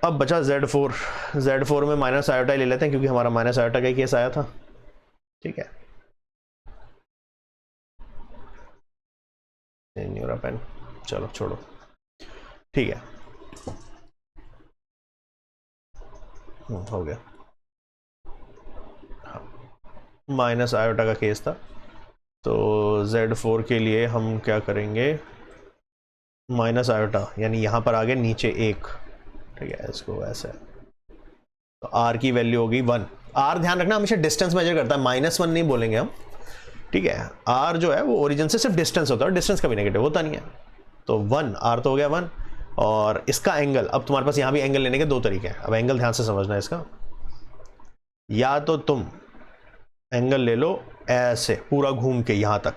अब बचा Z4, Z4 में माइनस आयोटा ले लेते हैं क्योंकि हमारा माइनस आयोटा का केस आया था, ठीक है। न्यूरा पेन, चलो छोड़ो, ठीक है, हो गया। माइनस आयोटा का केस था, तो Z4 के लिए हम क्या करेंगे, माइनस आयोटा यानी यहाँ पर आगे नीचे 1, ठीक है, इसको ऐसे, तो R की वैल्यू होगी 1। R ध्यान रखना हमेशा डिस्टेंस मेजर करता है, -1 नहीं बोलेंगे हम, ठीक है। R जो है वो ओरिजिन से सिर्फ डिस्टेंस होता है, डिस्टेंस कभी नेगेटिव होता नहीं है। तो 1, R तो हो गया 1, और इसका एंगल, अब तुम्हारे पास यहाँ भी एंगल लेने के 2 तरीके हैं। अब एंगल ध्यान से समझना है इसका, या तो तुम एंगल ले लो ऐसे पूरा घूम के यहाँ तक,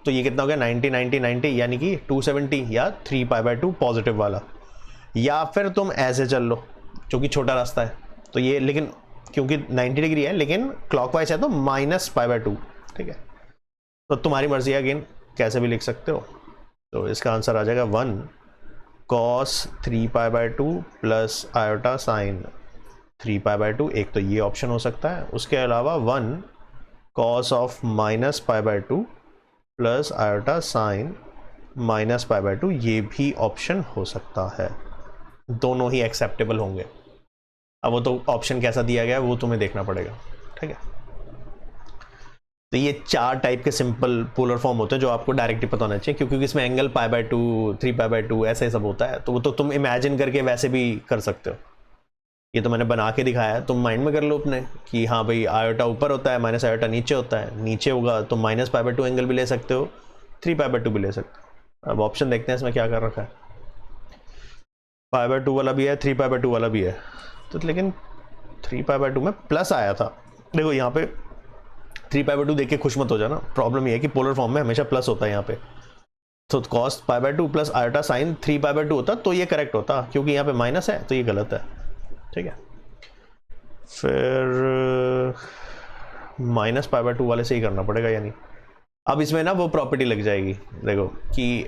तो ये कितना हो गया 90 90 90 यानी कि 270 या 3π/2 पॉजिटिव वाला, या फिर तुम ऐसे चल लो जो कि छोटा रास्ता है, तो ये लेकिन क्योंकि 90 डिग्री है लेकिन क्लॉकवाइज है तो -π/2, ठीक है। तो तुम्हारी मर्जी है, अगेन कैसे भी लिख सकते हो। तो इसका आंसर आ जाएगा 1 cos 3π/2 प्लस आयोटा साइन 3π/2, एक तो ये ऑप्शन हो सकता है। उसके अलावा 1 cos of -π/2 plus iota sine -π/2, ये भी ऑप्शन हो सकता है, दोनों ही एक्सेप्टेबल होंगे। अब वो तो ऑप्शन कैसा दिया गया है वो तुम्हें देखना पड़ेगा, ठीक है। तो ये 4 टाइप के सिंपल पोलर फॉर्म होते हैं जो आपको डायरेक्टली पता होना चाहिए, क्योंकि इसमें एंगल π/2 3π/2 ऐसे सब होता है, तो वो तो तुम इमेजिन करके वैसे भी कर सकते हो। ये तो मैंने बना के दिखाया है, तुम माइंड में कर लो अपने कि हाँ भाई आयोटा ऊपर होता है, माइनस आयोटा नीचे होता है, नीचे होगा तो -π/2 एंगल भी ले सकते हो, 3π/2 भी ले सकते हो। अब ऑप्शन देखते हैं इसमें क्या कर रखा है, π/2 वाला भी है, 3π/2 वाला भी है। तो लेकिन 3π/2 में प्लस आया था, देखो यहाँ पे 3π/2 देख के खुश मत हो जाना, प्रॉब्लम ये है कि पोलर फॉर्म में हमेशा प्लस होता है यहाँ पे। तो cos π/2 प्लस आयोटा साइन 3π/2 होता तो ये करेक्ट होता, क्योंकि यहाँ पे माइनस है तो ये गलत है, ठीक है। फिर -π/2 वाले से ही करना पड़ेगा, यानी अब इसमें ना वो प्रॉपर्टी लग जाएगी, देखो कि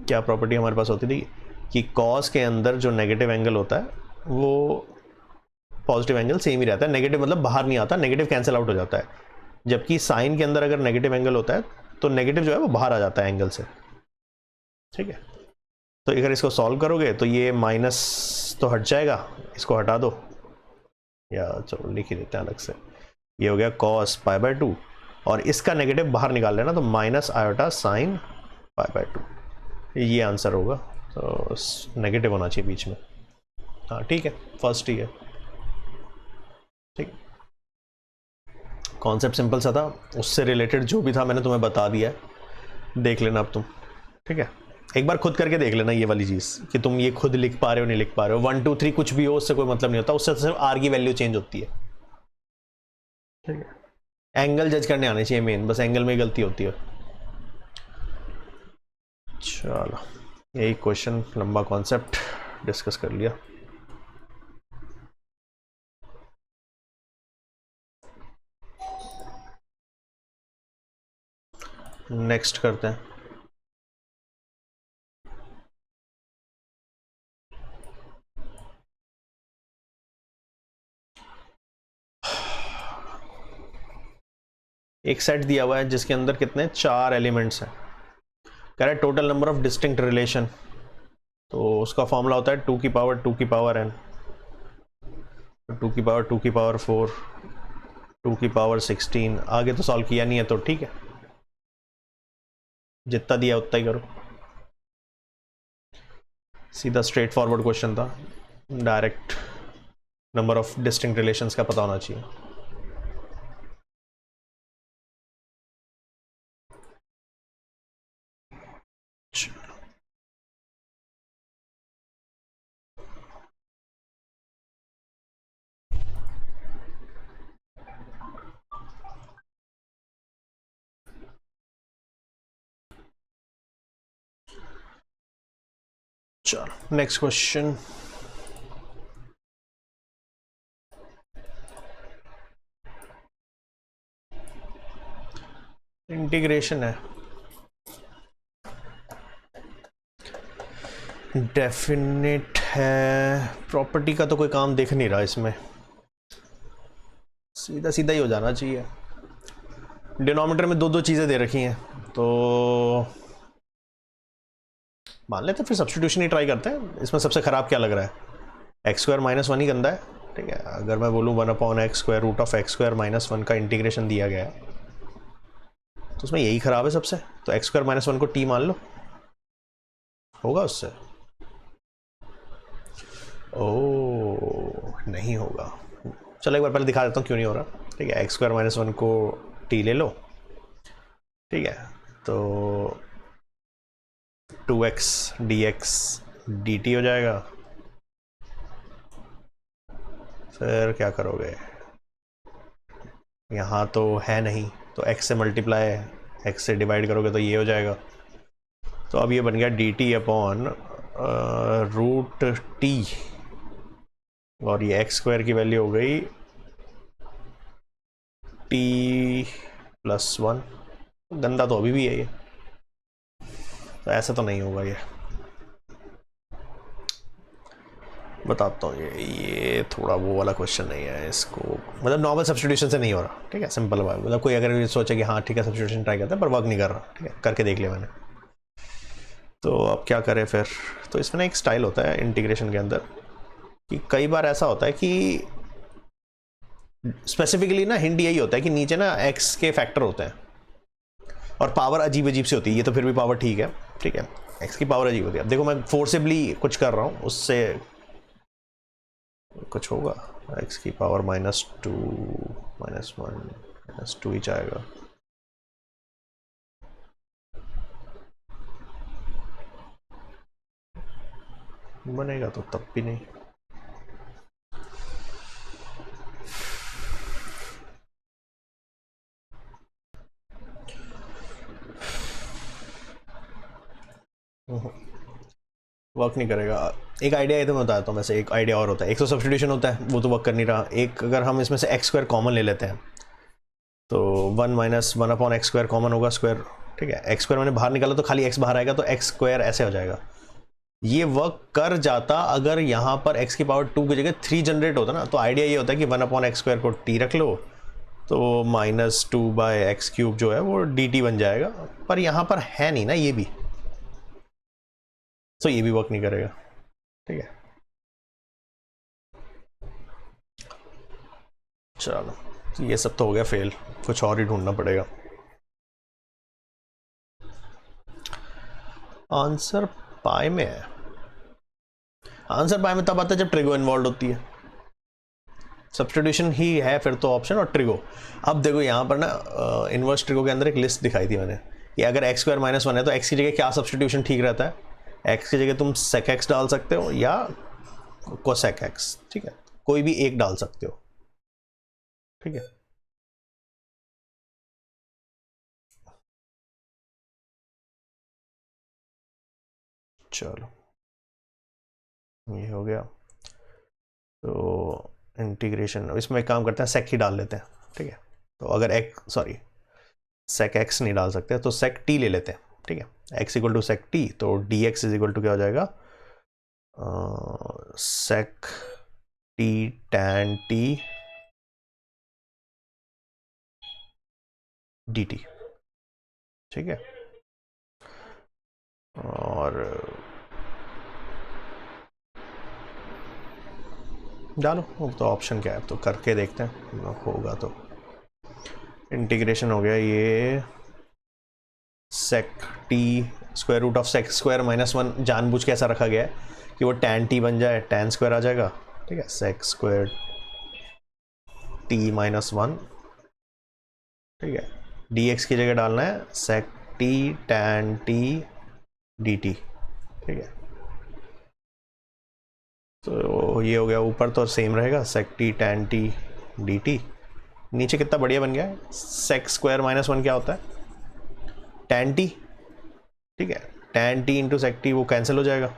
क्या प्रॉपर्टी हमारे पास होती थी कि cos के अंदर जो नेगेटिव एंगल होता है वो पॉजिटिव एंगल सेम ही रहता है, नेगेटिव मतलब बाहर नहीं आता, नेगेटिव कैंसिल आउट हो जाता है, जबकि साइन के अंदर अगर नेगेटिव एंगल होता है तो नेगेटिव जो है वो बाहर आ जाता है एंगल से, ठीक है। तो अगर इसको सॉल्व करोगे तो ये माइनस तो हट जाएगा, इसको हटा दो, या चलो लिख ही देते हैं अलग से, ये हो गया cos π/2, और इसका नेगेटिव बाहर निकाल लेना तो माइनस आयोटा साइन π/2, ये आंसर होगा। तो नेगेटिव होना चाहिए बीच में, हाँ ठीक है, फर्स्ट ही है। ठीक, कॉन्सेप्ट सिंपल सा था, उससे रिलेटेड जो भी था मैंने तुम्हें बता दिया है, देख लेना अब तुम। ठीक है, एक बार खुद करके देख लेना ये वाली चीज़ कि तुम ये खुद लिख पा रहे हो नहीं लिख पा रहे हो। 1 2 3 कुछ भी हो उससे कोई मतलब नहीं होता, उससे सिर्फ आर की वैल्यू चेंज होती है। ठीक है, एंगल जज करने आने चाहिए मेन, बस एंगल में गलती होती है। चलो, यही क्वेश्चन, लंबा कॉन्सेप्ट डिस्कस कर लिया। नेक्स्ट करते हैं। एक सेट दिया हुआ है जिसके अंदर कितने 4 एलिमेंट्स हैं, कह रहा है total number of distinct relation, तो उसका फॉर्मूला होता है 2 की पावर 2 की पावर n, 2 की पावर 2 की पावर 4, 2 की पावर 16। आगे तो सॉल्व किया नहीं है तो ठीक है, जितना दिया उतना ही करो, सीधा स्ट्रेट फॉरवर्ड क्वेश्चन था, direct number of distinct relations का पता होना चाहिए। चलो नेक्स्ट क्वेश्चन। इंटीग्रेशन है, डेफिनेट है, प्रॉपर्टी का तो कोई काम दिख नहीं रहा इसमें, सीधा सीधा ही हो जाना चाहिए। डिनोमिनेटर में 2 चीज़ें दे रखी हैं, तो मान लेते हैं फिर सब्स्टिट्यूशन ही ट्राई करते हैं। इसमें सबसे ख़राब क्या लग रहा है, एक्स स्क्वायर माइनस 1 ही गंदा है। ठीक है, अगर मैं बोलूँ 1/x² root of x square minus 1 का इंटीग्रेशन दिया गया है तो उसमें यही ख़राब है सबसे, तो एक्स स्क्वायर माइनस 1 को t मान लो, होगा उससे? ओ नहीं होगा, चलो एक बार पहले दिखा देता हूँ क्यों नहीं हो रहा। ठीक है, एक्स स्क्वायर माइनस 1 को t ले लो, ठीक है, तो 2x dx dt हो जाएगा। फिर क्या करोगे, यहाँ तो है नहीं तो x से मल्टीप्लाई, x से डिवाइड करोगे तो ये हो जाएगा। तो अब ये बन गया dt अपॉन रूट t, और ये एक्स स्क्वायर की वैल्यू हो गई t+1। गंदा तो अभी भी है ये, तो ऐसा तो नहीं होगा ये, बताता हूँ। ये थोड़ा वो वाला क्वेश्चन नहीं है, इसको मतलब नॉर्मल सब्स्टिट्यूशन से नहीं हो रहा। ठीक है, सिंपल बात, मतलब कोई अगर सोचे कि हाँ ठीक है सब्स्टिट्यूशन ट्राई करता है पर वर्क नहीं कर रहा, ठीक है, करके देख लिया मैंने, तो अब क्या करें फिर। तो इसमें ना एक स्टाइल होता है इंटीग्रेशन के अंदर कि कई बार ऐसा होता है कि स्पेसिफिकली ना हिंट यही होता है कि नीचे ना एक्स के फैक्टर होते हैं और पावर अजीब अजीब सी होती है। ये तो फिर भी पावर ठीक है, ठीक है, एक्स की पावर अजीब होती है। अब देखो मैं फोर्सेबली कुछ कर रहा हूँ, उससे कुछ होगा, एक्स की पावर -2 -1 -2 ही जाएगा। बनेगा तो तब भी नहीं। वर्क नहीं करेगा। एक आइडिया है तो मैं बताता हूँ, वैसे एक आइडिया और होता है, एक तो सब्स्टिट्यूशन होता है वो तो वर्क कर नहीं रहा, एक अगर हम इसमें से एक्स स्क्वायर कॉमन ले लेते हैं तो 1 - 1/x² कॉमन होगा स्क्वायर। ठीक है, एक्स स्क्वायर मैंने बाहर निकाला तो खाली एक्स बाहर आएगा, तो एक्स स्क्वायर ऐसे हो जाएगा। ये वर्क कर जाता अगर यहाँ पर x की पावर 2 की जगह 3 जनरेट होता ना, तो आइडिया ये होता है कि 1/x² को t रख लो तो -2/x³ जो है वो dt बन जाएगा, पर यहाँ पर है नहीं ना ये भी, तो ये भी वर्क नहीं करेगा। ठीक है, चलो तो ये सब तो हो गया फेल, कुछ और ही ढूंढना पड़ेगा। आंसर पाई में है, आंसर पाई में तब आता है जब ट्रिगो इन्वॉल्व होती है। सब्स्टिट्यूशन ही है फिर तो ऑप्शन, और ट्रिगो। अब देखो यहाँ पर ना इन्वर्स ट्रिगो के अंदर एक लिस्ट दिखाई थी मैंने कि अगर x स्क्वायर माइनस वन है तो x की जगह क्या सब्स्टिट्यूशन ठीक रहता है। x की जगह तुम sec x डाल सकते हो या cosec x, ठीक है, कोई भी एक डाल सकते हो, ठीक है। चलो ये हो गया। तो इंटीग्रेशन इसमें एक काम करते हैं, sec ही डाल लेते हैं, ठीक है। तो अगर sec x नहीं डाल सकते तो sec t ले लेते हैं, ठीक है। x equal to sec t, तो dx इज इक्वल टू क्या हो जाएगा, sec t tan t dt, ठीक है। और डालो, अब तो ऑप्शन क्या है, तो करके देखते हैं होगा तो। इंटीग्रेशन हो गया ये sec t square root of sec square minus one, जानबूझ के ऐसा रखा गया है कि वो tan t बन जाए, tan स्क्वायर आ जाएगा, ठीक है। sec square t minus one, ठीक है। dx की जगह डालना है sec t tan t dt, ठीक है। तो ये हो गया, ऊपर तो सेम रहेगा sec t tan t dt। नीचे कितना बढ़िया बन गया है, sec स्क्वायर माइनस वन क्या होता है, tan t, ठीक है। tan t into sec t वो कैंसिल हो जाएगा,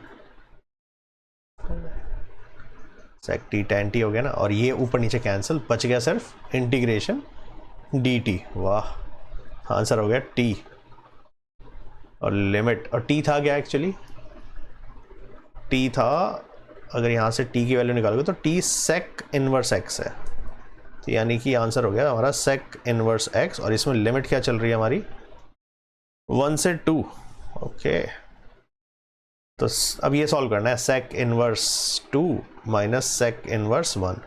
sec t tan t हो गया ना, और ये ऊपर नीचे कैंसिल, बच गया सिर्फ इंटीग्रेशन dt। वाह, आंसर हो गया t, और लिमिट, और t था क्या एक्चुअली, t था, अगर यहाँ से t की वैल्यू निकालोगे तो t sec इनवर्स x है, तो यानी कि आंसर हो गया हमारा sec इनवर्स x, और इसमें लिमिट क्या चल रही है हमारी 1 से 2, ओके। तो अब ये सॉल्व करना है, sec inverse 2 minus sec inverse 1,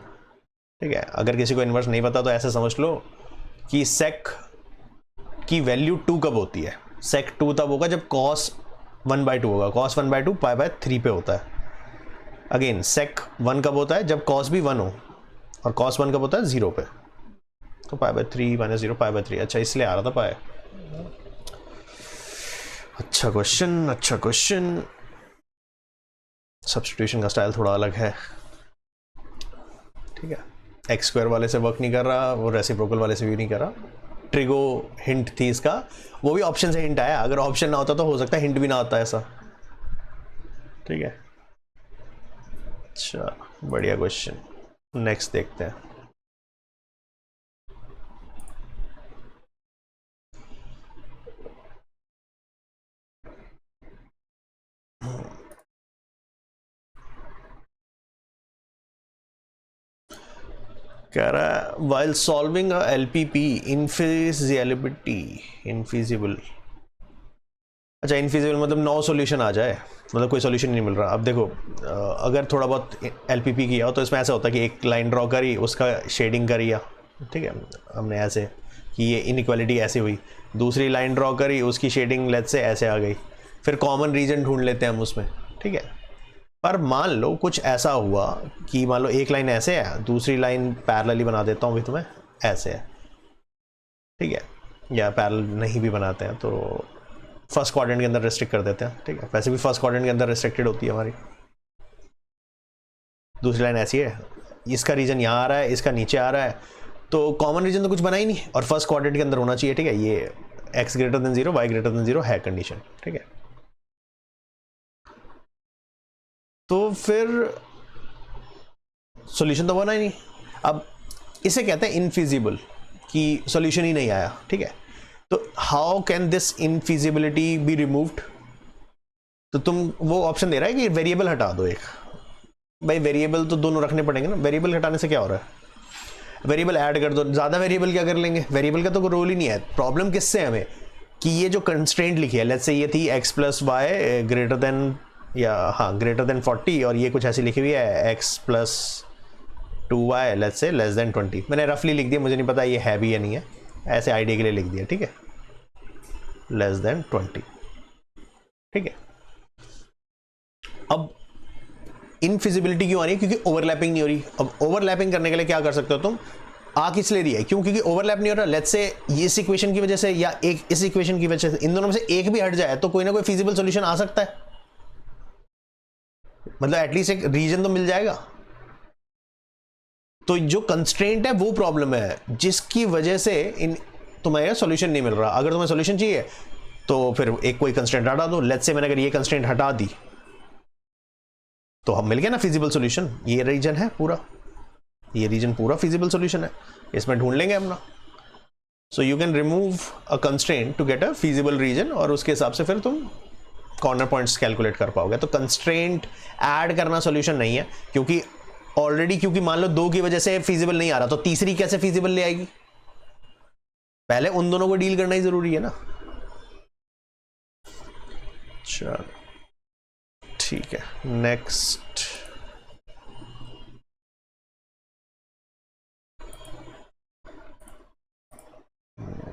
ठीक है। अगर किसी को इनवर्स नहीं पता तो ऐसे समझ लो कि sec की वैल्यू 2 कब होती है, sec 2 तब होगा जब cos 1/2 होगा, cos 1/2 π/3 पे होता है। अगेन sec 1 कब होता है, जब cos भी 1 हो, और cos 1 कब होता है 0 पे, तो π/3 माइनस 0 π/3, अच्छा इसलिए आ रहा था पाए। अच्छा क्वेश्चन, अच्छा क्वेश्चन। सब्स्टिट्यूशन का स्टाइल थोड़ा अलग है, ठीक है। एक्स स्क्वायर वाले से वर्क नहीं कर रहा, वो रेसिप्रोकल वाले से भी नहीं कर रहा। ट्रिगो हिंट थी इसका, वो भी ऑप्शन से हिंट आया, अगर ऑप्शन ना होता तो हो सकता है हिंट भी ना आता ऐसा, ठीक है। अच्छा बढ़िया क्वेश्चन, नेक्स्ट देखते हैं। कह रहा है while solving a LPP infeasibility, infeasible, अच्छा इनफिजिबल मतलब नो सॉल्यूशन आ जाए, मतलब कोई सॉल्यूशन नहीं मिल रहा। अब देखो अगर थोड़ा बहुत एलपीपी किया हो तो इसमें ऐसा होता है कि एक लाइन ड्रॉ करी, उसका शेडिंग करिया, ठीक है, हमने ऐसे कि ये इनइक्वालिटी ऐसे हुई, दूसरी लाइन ड्रॉ करी, उसकी शेडिंग लेट्स से ऐसे आ गई, फिर कॉमन रीजन ढूंढ लेते हैं हम उसमें, ठीक है। पर मान लो कुछ ऐसा हुआ कि मान लो एक लाइन ऐसे है, दूसरी लाइन पैरेलली बना देता हूँ भी तुम्हें, ऐसे है, ठीक है, या पैरेलल नहीं भी बनाते हैं तो फर्स्ट क्वाड्रेंट के अंदर रिस्ट्रिक्ट कर देते हैं, ठीक है। वैसे भी फर्स्ट क्वाड्रेंट के अंदर रिस्ट्रिक्टेड होती है हमारी। दूसरी लाइन ऐसी है, इसका रीजन यहाँ आ रहा है, इसका नीचे आ रहा है, तो कॉमन रीजन तो कुछ बना ही नहीं, और फर्स्ट क्वाड्रेंट के अंदर होना चाहिए, ठीक है। ये x greater than 0 y greater than 0 है कंडीशन, ठीक है। तो फिर सॉल्यूशन तो बना ही नहीं। अब इसे कहते हैं इनफिजिबल, कि सॉल्यूशन ही नहीं आया, ठीक है। तो how can this infeasibility be removed, तो तुम वो ऑप्शन दे रहा है कि वेरिएबल हटा दो एक, भाई वेरिएबल तो दोनों रखने पड़ेंगे ना, वेरिएबल हटाने से क्या हो रहा है, वेरिएबल ऐड कर दो, ज़्यादा वेरिएबल क्या कर लेंगे, वेरिएबल का तो कोई रोल ही नहीं है। प्रॉब्लम किससे हमें, कि ये जो कंस्ट्रेंट लिखी है, लेट्स से ये थी x plus y greater than, या हाँ ग्रेटर देन 40, और ये कुछ ऐसी लिखी हुई है x plus 2y let's say less than 20, मैंने रफली लिख दिया, मुझे नहीं पता ये है भी या नहीं है, ऐसे आइडिया के लिए लिख दिया, ठीक है, लेस देन 20, ठीक है। अब इनफिजिबिलिटी क्यों आ रही है? क्योंकि ओवरलैपिंग नहीं हो रही। अब ओवरलैपिंग करने के लिए क्या कर सकते हो तुम, आ किस ले रही है? क्यों? क्योंकि ओवरलैप नहीं हो रहा। लेट्स से इस इक्वेशन की वजह से या एक इस इक्वेशन की वजह से इन दोनों में से एक भी हट जाए तो कोई ना कोई फिजिबल सॉल्यूशन आ सकता है, मतलब एटलीस्ट एक रीजन तो मिल जाएगा। तो जो कंस्ट्रेंट है वो प्रॉब्लम है, जिसकी वजह से इन तुम्हें सॉल्यूशन नहीं मिल रहा। अगर तुम्हें सॉल्यूशन चाहिए तो फिर एक कोई कंस्ट्रेंट हटा दो। लेट्स से मैंने अगर ये कंस्ट्रेंट हटा दी तो हम मिल गया ना फिजिबल सॉल्यूशन। ये रीजन है पूरा, ये रीजन पूरा फिजिबल सॉल्यूशन है, इसमें ढूंढ लेंगे अपना। So you can remove a constraint to get a feasible region, और उसके हिसाब से फिर तुम कॉर्नर पॉइंट्स कैलकुलेट कर पाओगे। तो कंस्ट्रेंट ऐड करना सॉल्यूशन नहीं है, क्योंकि ऑलरेडी, क्योंकि मान लो 2 की वजह से फिजिबल नहीं आ रहा तो तीसरी कैसे फिजिबल ले आएगी? पहले उन दोनों को डील करना ही जरूरी है ना। चलो ठीक है, नेक्स्ट।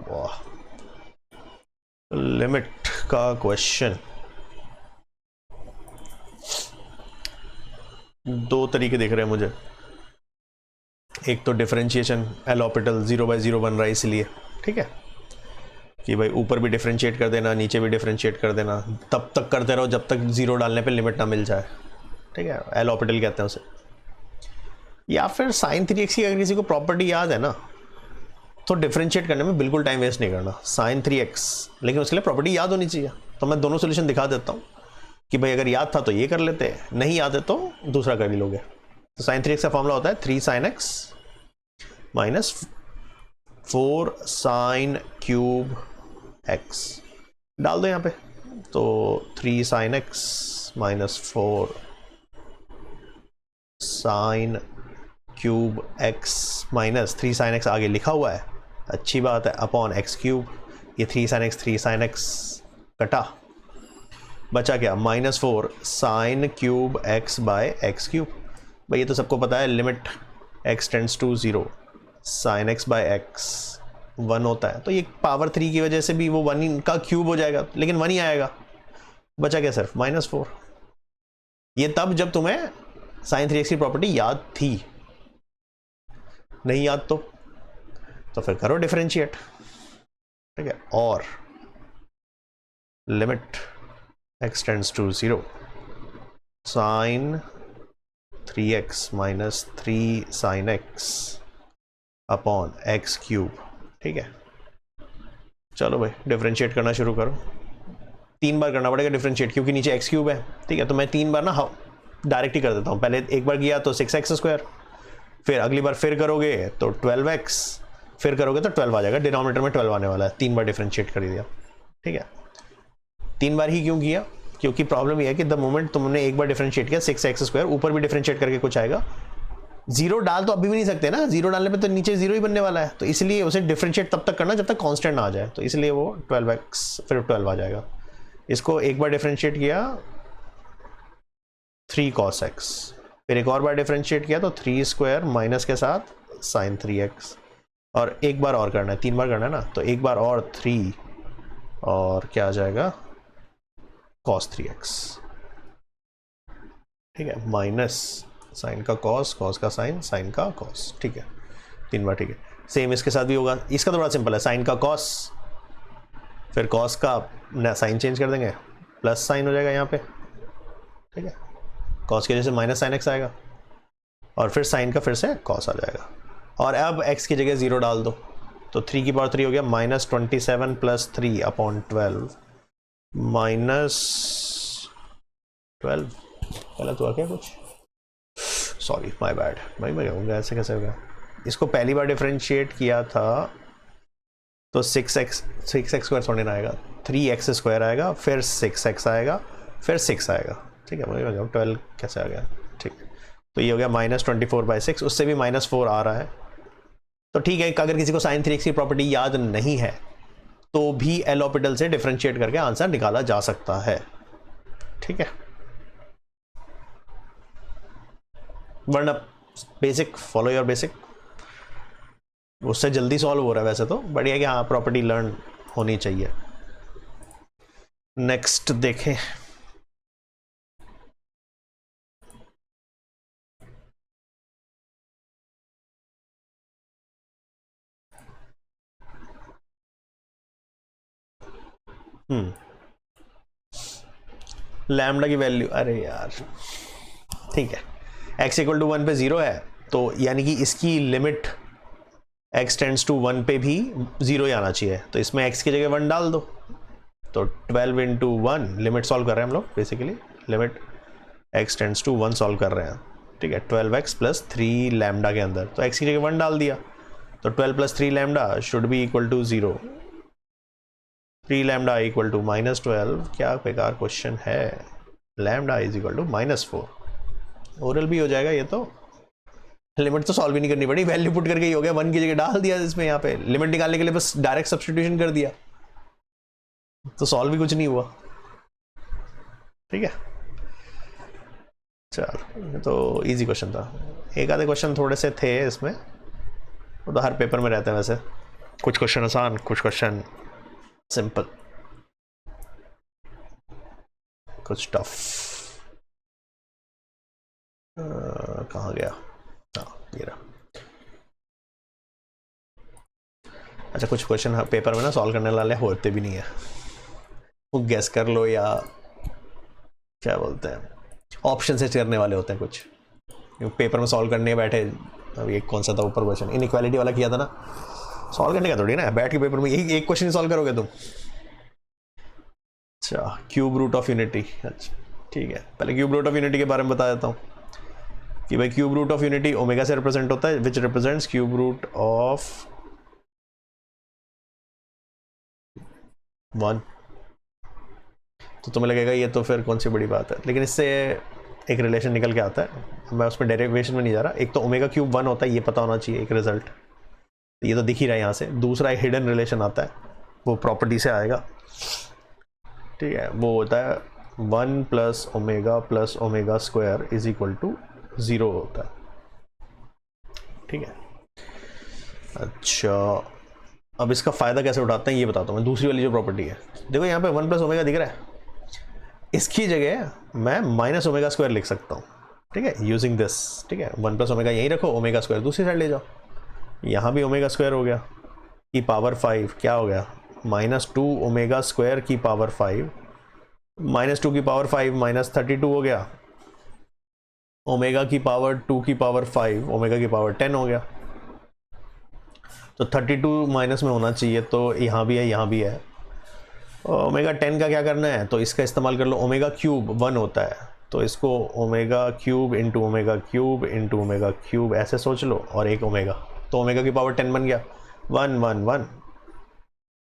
वाह, लिमिट का क्वेश्चन। 2 तरीके दिख रहे हैं मुझे। एक तो डिफरेंशिएशन एल ऑर्बिटल 0/0 बन रहा है इसलिए, ठीक है, कि भाई ऊपर भी डिफरेंशिएट कर देना, नीचे भी डिफरेंशिएट कर देना, तब तक करते रहो जब तक 0 डालने पे लिमिट ना मिल जाए, ठीक है, एल ऑर्बिटल कहते हैं उसे। या फिर sin 3x की अगर किसी को प्रॉपर्टी याद है ना तो डिफरेंशिएट करने में बिल्कुल टाइम वेस्ट नहीं करना, sin 3x, लेकिन उसके लिए प्रॉपर्टी याद होनी चाहिए। तो मैं दोनों सोल्यूशन दिखा देता हूँ कि भाई अगर याद था तो ये कर लेते, नहीं याद है तो दूसरा कर ही लोगे। तो sin 3x का फॉर्मूला होता है 3 sin x minus 4 sin cube x। डाल दो यहाँ पे, तो 3 sin x minus 4 sin cube x minus 3 sin x आगे लिखा हुआ है, अच्छी बात है, अपॉन x क्यूब। ये 3 sin x कटा, बचा क्या? -4 sin cube x by x cube. भाई ये तो सबको पता है, limit x tends to 0 sin x by x 1 होता है। तो ये पावर 3 की वजह से भी वो 1 का क्यूब हो जाएगा, लेकिन 1 ही आएगा। बचा क्या? सिर्फ -4। ये तब जब तुम्हें sin 3x की प्रॉपर्टी याद थी, नहीं याद तो फिर करो डिफरेंशिएट, ठीक है। और limit x tends to 0 sin 3x minus 3 sin x upon x cube, ठीक है। चलो भाई डिफरेंशिएट करना शुरू करो। 3 बार करना पड़ेगा डिफरेंशिएट, क्योंकि नीचे x क्यूब है, ठीक है। तो मैं 3 बार ना डायरेक्ट ही कर देता हूँ। पहले एक बार किया तो 6x², फिर अगली बार फिर करोगे तो 12x, फिर करोगे तो 12 आ जाएगा, डिनोमिनेटर में 12 आने वाला है। 3 बार डिफरेंशिएट कर दिया, ठीक है। 3 बार ही क्यों किया? क्योंकि प्रॉब्लम यह है कि द मोमेंट तुमने एक बार डिफरेंशिएट किया 6x², ऊपर भी डिफरेंशिएट करके कुछ आएगा, 0 डाल तो अभी भी नहीं सकते ना, 0 डालने पे तो नीचे 0 ही बनने वाला है। तो इसलिए उसे डिफरेंशिएट तब तक करना जब तक कांस्टेंट ना आ जाए, तो इसलिए वो 12x फिर 12 आ जाएगा। इसको एक बार डिफरेंशिएट किया 3 cos x, फिर एक और बार डिफरेंशिएट किया तो 3² माइनस के साथ sin 3x, और एक बार और करना है, 3 बार करना है ना, तो एक बार और 3 और क्या आ जाएगा cos 3x, ठीक है, माइनस साइन का cos, cos का साइन, साइन का cos, ठीक है। 3 बार, ठीक है। सेम इसके साथ भी होगा। इसका तो बड़ा सिंपल है, साइन का cos, फिर cos का साइन चेंज कर देंगे, प्लस साइन हो जाएगा यहाँ पे, ठीक है। cos की वजह से माइनस साइन x आएगा, और फिर साइन का फिर से cos आ जाएगा। और अब x की जगह 0 डाल दो, तो 3 की पावर 3 हो गया -27 + 3 अपॉन 12 -12। गलत हुआ क्या कुछ? सॉरी, माय बैड भाई, मैं कहूँगा ऐसे कैसे हो गया। इसको पहली बार डिफरेंशिएट किया था तो 6x² थोड़ी ना आएगा, 3x² आएगा, फिर 6x आएगा, फिर 6 आएगा, ठीक है। मैं 12 कैसे आ गया, ठीक है। तो ये हो गया -24/6, उससे भी -4 आ रहा है। तो ठीक है, अगर किसी को sin 3x की प्रॉपर्टी याद नहीं है तो भी एल ऑर्बिटल से डिफरेंशिएट करके आंसर निकाला जा सकता है, ठीक है। वरना बेसिक, फॉलो योर बेसिक, उससे जल्दी सॉल्व हो रहा है वैसे तो, बढ़िया कि हाँ प्रॉपर्टी लर्न होनी चाहिए। नेक्स्ट देखें, लैम्डा की वैल्यू, अरे यार ठीक है, x इक्वल टू 1 पे 0 है, तो यानी कि इसकी लिमिट x टेंड्स टू 1 पे भी 0 ही आना चाहिए, तो इसमें x की जगह 1 डाल दो, तो 12 इंटू 1, लिमिट सॉल्व कर रहे हैं हम लोग basically, limit x tends to 1 solve कर रहे हैं, ठीक है, 12x प्लस 3 लैम्डा के अंदर, तो x की जगह 1 डाल दिया, तो 12 plus 3 lambda should be equal to 0, 3 lambda equal to -12, क्या बेकार क्वेश्चन है, lambda is equal to -4, oral भी हो जाएगा ये तो, लिमिट तो सॉल्व ही नहीं करनी पड़ी, वैल्यू पुट करके ही हो गया, 1 की जगह डाल दिया इसमें, यहाँ पे लिमिट निकालने के लिए बस डायरेक्ट सब्स्टिट्यूशन कर दिया, तो सॉल्व भी कुछ नहीं हुआ, ठीक है। चल ये तो इजी क्वेश्चन था, एक आधे क्वेश्चन थोड़े से थे इसमें, वो तो हर पेपर में रहते हैं वैसे, कुछ क्वेश्चन आसान, कुछ क्वेश्चन सिंपल, कुछ टफ। कहाँ गया, हाँ ये रहा। अच्छा कुछ क्वेश्चन पेपर में ना सॉल्व करने वाले होते भी नहीं है, वो गैस कर लो या क्या बोलते हैं ऑप्शन से करने वाले होते हैं कुछ, पेपर में सॉल्व करने बैठे, अभी एक कौन सा था ऊपर क्वेश्चन इनइक्वालिटी वाला किया था ना, सॉल्व करने का थोड़ी ना, बैठ के पेपर में यही एक क्वेश्चन सॉल्व करोगे तुम। अच्छा क्यूब रूट ऑफ यूनिटी, अच्छा ठीक है, पहले क्यूब रूट ऑफ यूनिटी के बारे में बता देता हूँ कि भाई cube root of unity omega से रिप्रेजेंट होता है, which represents cube root of 1, तो तुम्हें लगेगा ये तो फिर कौन सी बड़ी बात है, लेकिन इससे एक रिलेशन निकल के आता है, मैं उसमें डेरिवेशन में नहीं जा रहा, एक तो ओमेगा क्यूब 1 होता है, ये पता होना चाहिए एक रिजल्ट, ये तो दिख ही रहा है यहाँ से, दूसरा एक हिडन रिलेशन आता है, वो प्रॉपर्टी से आएगा, ठीक है, वो होता है 1 plus omega square is equal to 0 होता है, ठीक है। अच्छा अब इसका फ़ायदा कैसे उठाते हैं ये बताता हूँ मैं, दूसरी वाली जो प्रॉपर्टी है, देखो यहाँ पे 1 प्लस ओमेगा दिख रहा है, इसकी जगह मैं माइनस ओमेगा स्क्वायर लिख सकता हूँ, ठीक है, यूजिंग दिस, ठीक है, 1 प्लस ओमेगा यहीं रखो, ओमेगा स्क्वायर दूसरी साइड ले जाओ, यहाँ भी ओमेगा स्क्वायर हो गया की पावर 5, क्या हो गया -2 ओमेगा स्क्वायर की पावर 5, -2 की पावर 5 -32 हो गया, ओमेगा की पावर 2 की पावर 5 ओमेगा की पावर 10 हो गया, तो 32 माइनस में होना चाहिए, तो यहाँ भी है यहाँ भी है, ओमेगा 10 का क्या करना है, तो इसका इस्तेमाल कर लो, ओमेगा क्यूब 1 होता है, तो इसको omega cube into omega cube into omega cube ऐसे सोच लो, और एक ओमेगा, तो ओमेगा की पावर 10 बन गया 1 1 1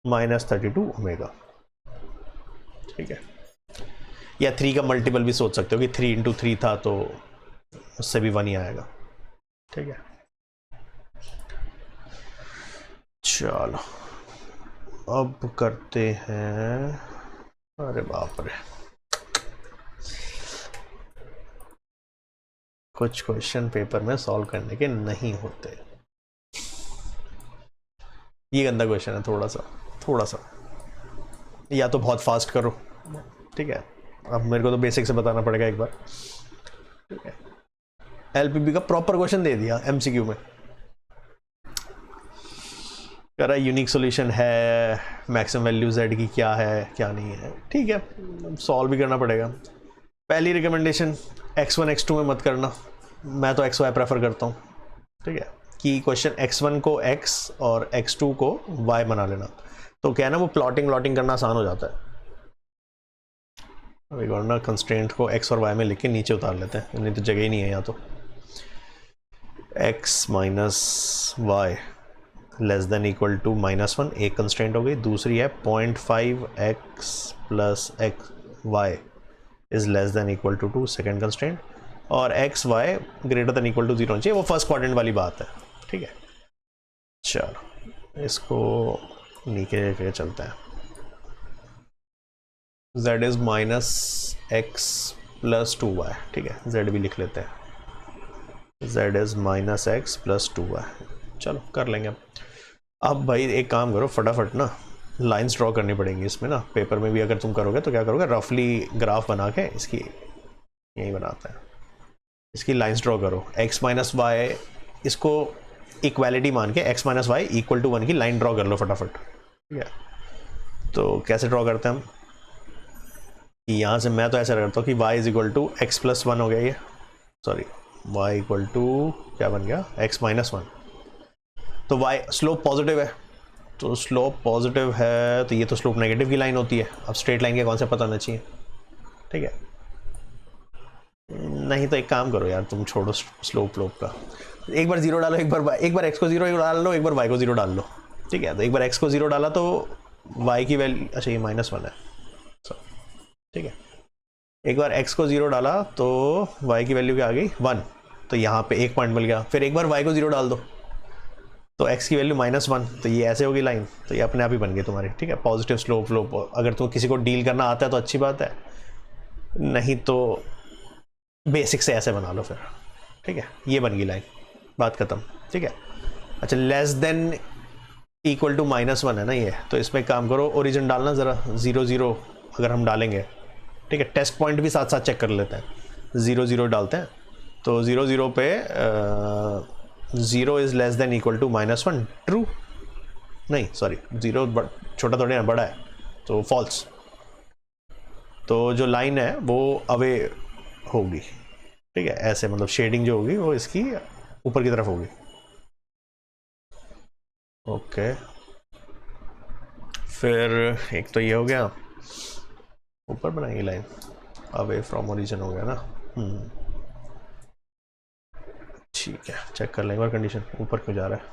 -32 ओमेगा, ठीक है, या 3 का मल्टीपल भी सोच सकते हो कि 3 इंटू 3 था, तो उससे भी 1 ही आएगा, ठीक है। चलो अब करते हैं, अरे बाप रे, कुछ क्वेश्चन पेपर में सॉल्व करने के नहीं होते, ये गंदा क्वेश्चन है, थोड़ा सा या तो बहुत फास्ट करो, ठीक है, अब मेरे को तो बेसिक से बताना पड़ेगा एक बार, ठीक है, एलपीबी का प्रॉपर क्वेश्चन दे दिया एमसीक्यू में, कह रहा यूनिक सॉल्यूशन है, मैक्सिमम वैल्यू जेड की क्या है क्या नहीं है, ठीक है, सॉल्व भी करना पड़ेगा। पहली रिकमेंडेशन x1 x2 में मत करना, मैं तो xy प्रेफर करता हूँ, ठीक है, कि क्वेश्चन x1 को x और x2 को y बना लेना, तो क्या है ना वो प्लॉटिंग करना आसान हो जाता है, अभी वरना कंस्ट्रेंट को x और y में लिख के नीचे उतार लेते हैं, नहीं तो जगह ही नहीं है यहाँ, तो x minus y less than equal to -1 एक कंस्ट्रेंट हो गई, दूसरी है 0.5x plus x y is less than equal to 2 second constraint, और x y greater than equal to 0 होना चाहिए, वो फर्स्ट क्वाड्रेंट वाली बात है, ठीक है। चलो इसको नीचे लेके चलते हैं, z is -x plus 2y, ठीक है, z भी लिख लेते हैं, z is -x plus 2y, चलो कर लेंगे। अब भाई एक काम करो, फटाफट ना लाइंस ड्रॉ करनी पड़ेंगी इसमें ना, पेपर में भी अगर तुम करोगे तो क्या करोगे, रफली ग्राफ बना के इसकी यही बनाते हैं, इसकी लाइंस ड्रॉ करो, x माइनस वाई, इसको इक्वालिटी मान के x minus y equal to 1 की लाइन ड्रॉ कर लो फटाफट, ठीक है, तो कैसे ड्रॉ करते हैं हम, यहाँ से मैं तो ऐसा करता हूँ कि y is equal to x plus one हो गया ये, सॉरी y इक्वल टू क्या बन गया, x माइनस वन। तो y स्लोप पॉजिटिव है, तो स्लोप पॉजिटिव है तो ये तो स्लोप नेगेटिव की लाइन होती है। अब स्ट्रेट लाइन के कॉन्सेप्ट पता होना चाहिए, ठीक है। नहीं तो एक काम करो यार, तुम छोड़ो स्लोप लोप का, एक बार जीरो डालो, एक बार x को जीरो डाल लो, एक बार y को जीरो डाल लो, ठीक है। तो एक बार x को जीरो डाला तो y की वैल्यू, अच्छा ये माइनस वन है, ठीक है। एक बार x को जीरो डाला तो y की वैल्यू क्या आ गई, वन, तो यहाँ पे एक पॉइंट मिल गया। फिर एक बार y को जीरो डाल दो तो x की वैल्यू माइनस वन, तो ये ऐसे होगी लाइन, तो ये अपने आप ही बन गई तुम्हारी, ठीक है। पॉजिटिव स्लोप लोप, अगर तो किसी को डील करना आता है तो अच्छी बात है, नहीं तो बेसिक से ऐसे बना लो फिर, ठीक है। ये बन गई लाइन, बात खत्म, ठीक है। अच्छा less than equal to minus one है ना ये, तो इसमें काम करो, ओरिजिन डालना ज़रा, ज़ीरो ज़ीरो अगर हम डालेंगे, ठीक है। टेस्ट पॉइंट भी साथ साथ चेक कर लेते हैं, ज़ीरो ज़ीरो डालते हैं तो ज़ीरो ज़ीरो पे zero is less than equal to minus one, true, नहीं सॉरी ज़ीरो छोटा थोड़ा बड़ा है तो फॉल्स। तो जो लाइन है वो अवे होगी, ठीक है, ऐसे मतलब शेडिंग जो होगी वो इसकी ऊपर की तरफ होगी, ओके। फिर एक तो ये हो गया, ऊपर बनाएंगे लाइन, अवे फ्रॉम ओरिजिन हो गया ना, ठीक है। चेक कर लें एक बार कंडीशन, ऊपर क्यों जा रहा है,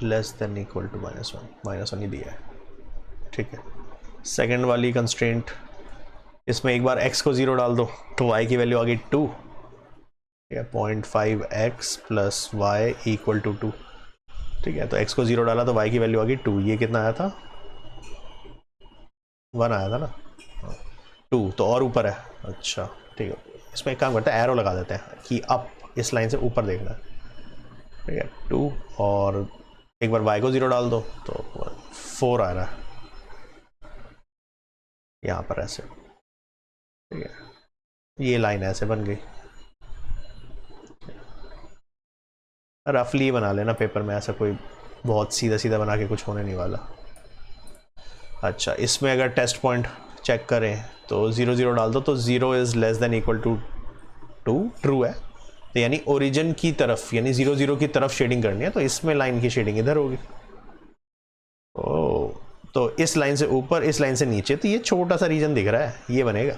less than equal to minus one ही दिया है, ठीक है। सेकेंड वाली कंस्ट्रेंट, इसमें एक बार x को ज़ीरो डाल दो तो y की वैल्यू आ गई टू, ठीक है, 0.5x plus y equal to two, ठीक है। तो x को ज़ीरो डाला तो y की वैल्यू आ गई टू, ये कितना आया था, वन आया था ना, टू, तो और ऊपर है, अच्छा ठीक है। इसमें एक काम करते हैं, एरो लगा देते हैं कि अप, इस लाइन से ऊपर देखना है, ठीक है, टू, और एक बार y को ज़ीरो डाल दो तो फोर आ रहा है यहाँ पर ऐसे, ठीक है। ये लाइन ऐसे बन गई, रफली बना लेना पेपर में, ऐसा कोई बहुत सीधा सीधा बना के कुछ होने नहीं वाला। अच्छा इसमें अगर टेस्ट पॉइंट चेक करें तो ज़ीरो ज़ीरो डाल दो तो zero is less than equal to two, true है, तो यानी ओरिजिन की तरफ, यानी ज़ीरो ज़ीरो की तरफ शेडिंग करनी है, तो इसमें लाइन की शेडिंग इधर होगी। ओ, तो इस लाइन से ऊपर, इस लाइन से नीचे, तो ये छोटा सा रीजन दिख रहा है, ये बनेगा,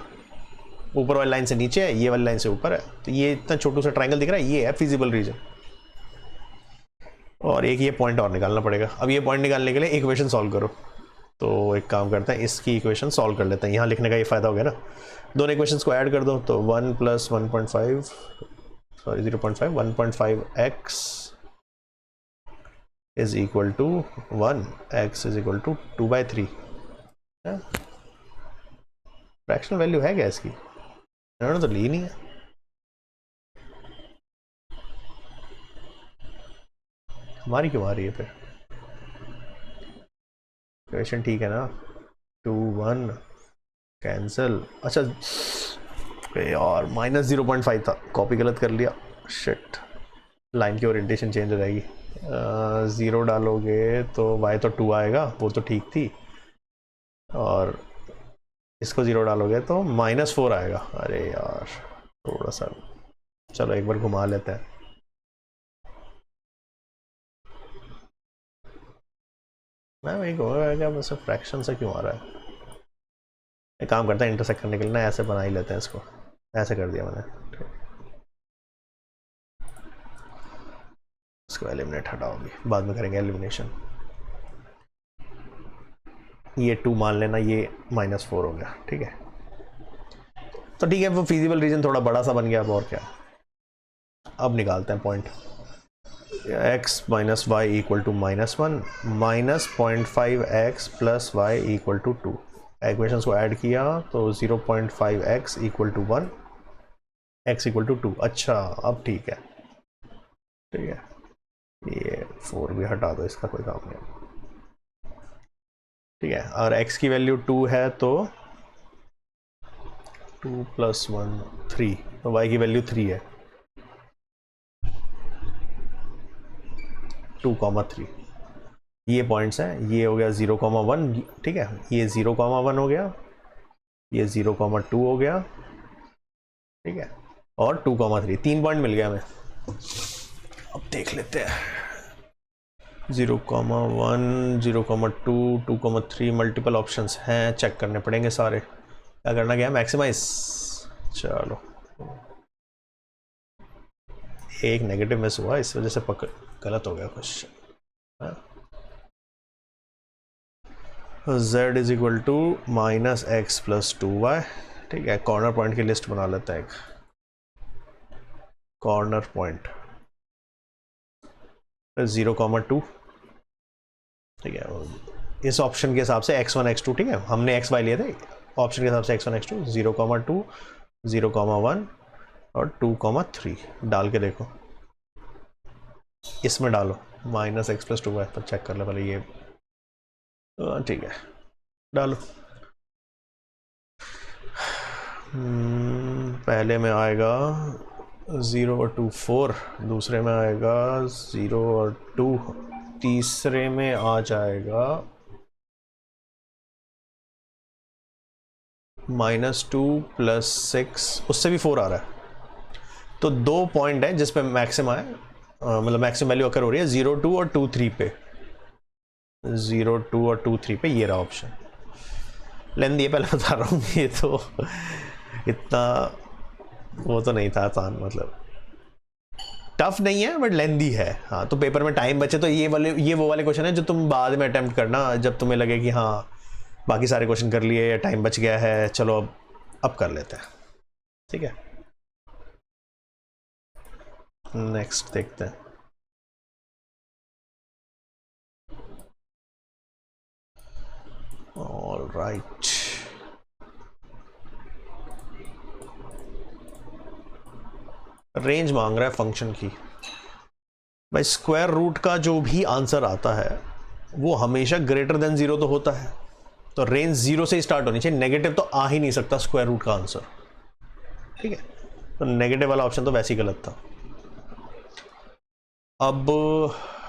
ऊपर वाली लाइन से नीचे है, ये वाली लाइन से ऊपर है, तो ये इतना छोटू सा ट्रायंगल दिख रहा है, ये है फिजिबल रीजन। और एक ये पॉइंट और निकालना पड़ेगा। अब ये पॉइंट निकालने के लिए इक्वेशन सॉल्व करो, तो एक काम करते हैं, इसकी इक्वेशन सॉल्व कर लेते हैं, यहाँ लिखने का ये फ़ायदा हो गया ना, दोनों इक्वेशंस को ऐड कर दो तो 1 plus 1.5 sorry 0.5 1.5x is equal to 1, x is equal to 2/3। Fractional value है क्या इसकी, इन्होंने तो ली नहीं है, हमारी क्यों आ रही है फिर, इक्वेशन ठीक है ना, 2 1 कैंसिल, अच्छा यार माइनस 0.5 था, कॉपी गलत कर लिया, शिट, लाइन की ओरिएंटेशन चेंज हो जाएगी। ज़ीरो डालोगे तो y तो 2 आएगा, वो तो ठीक थी, और इसको ज़ीरो डालोगे तो -4 आएगा, अरे यार थोड़ा सा, चलो एक बार घुमा लेते हैं, मैं वही कहूँगा बस फ्रैक्शन से क्यों आ रहा है। एक काम करते हैं, इंटरसेक्ट करने के लिए ना ऐसे बना ही लेते हैं इसको, ऐसे कर दिया मैंने, इसको एलिमिनेट हटाओगी, बाद में करेंगे एलिमिनेशन। ये 2 मान लेना, ये -4 हो गया, ठीक है। तो ठीक है, वो फिजिबल रीजन थोड़ा बड़ा सा बन गया, अब और क्या। अब निकालते हैं point, x minus y equal to -1 minus 0.5x plus y equal to 2, equations को ऐड किया तो 0.5x equal to 1, x equal to 2, अच्छा अब ठीक है, ठीक है। ये 4 भी हटा दो, इसका कोई काम नहीं, ठीक है। और x की वैल्यू 2 है तो 2 + 1 3, तो y की वैल्यू 3 है, 2,3 ये पॉइंट्स हैं। ये हो गया 0,1, ठीक है, ये 0,1 हो गया, ये 0,2 हो गया, ठीक है, और 2,3, 3 पॉइंट मिल गया हमें। अब देख लेते हैं 0,1, 0,2, 2,3 मल्टीपल ऑप्शंस हैं, चेक करने पड़ेंगे सारे। क्या करना क्या है, मैक्सिमाइज। चलो एक नेगेटिव मिस हुआ, इस वजह से गलत हो गया question. z is equal to minus x plus 2y, ठीक है। कॉर्नर पॉइंट की लिस्ट बना लेते हैं। एक कॉर्नर पॉइंट 0,2, ठीक है। इस ऑप्शन के हिसाब से x1 x2, ठीक है, हमने xy लिए थे, ऑप्शन के हिसाब से x1 x2, 0,2, 0,1 और 2,3 डाल के देखो, इसमें डालो माइनस एक्स प्लस 2y पर, चेक कर लो पहले ये, ठीक है, डालो। पहले में आएगा 0 और 2 4, दूसरे में आएगा 0 और 2, तीसरे में आ जाएगा -2 + 6, उससे भी 4 आ रहा है। तो 2 पॉइंट है जिस पे मैक्सिमम है, मतलब मैक्सिमम वैल्यू अकर हो रही है 0, 2 और 2, 3 पे, 0, 2 और 2, 3 पे। ये रहा ऑप्शन, लेंथ ये पहले बता रहा हूँ, ये तो इतना वो तो नहीं था आसान, मतलब टफ नहीं है बट लेंदी है। हाँ, तो पेपर में टाइम बचे तो ये वो वाले क्वेश्चन है जो तुम बाद में अटेम्प्ट करना, जब तुम्हें लगे कि हाँ बाकी सारे क्वेश्चन कर लिए या टाइम बच गया है, चलो अब कर लेते हैं, ठीक है। नेक्स्ट देखते हैं। ऑल राइट, रेंज मांग रहा है फंक्शन की। भाई स्क्वायर रूट का जो भी आंसर आता है वो हमेशा ग्रेटर देन 0 तो होता है, तो रेंज 0 से ही स्टार्ट होनी चाहिए, नेगेटिव तो आ ही नहीं सकता स्क्वायर रूट का आंसर, ठीक है। तो नेगेटिव वाला ऑप्शन तो वैसे ही गलत था। अब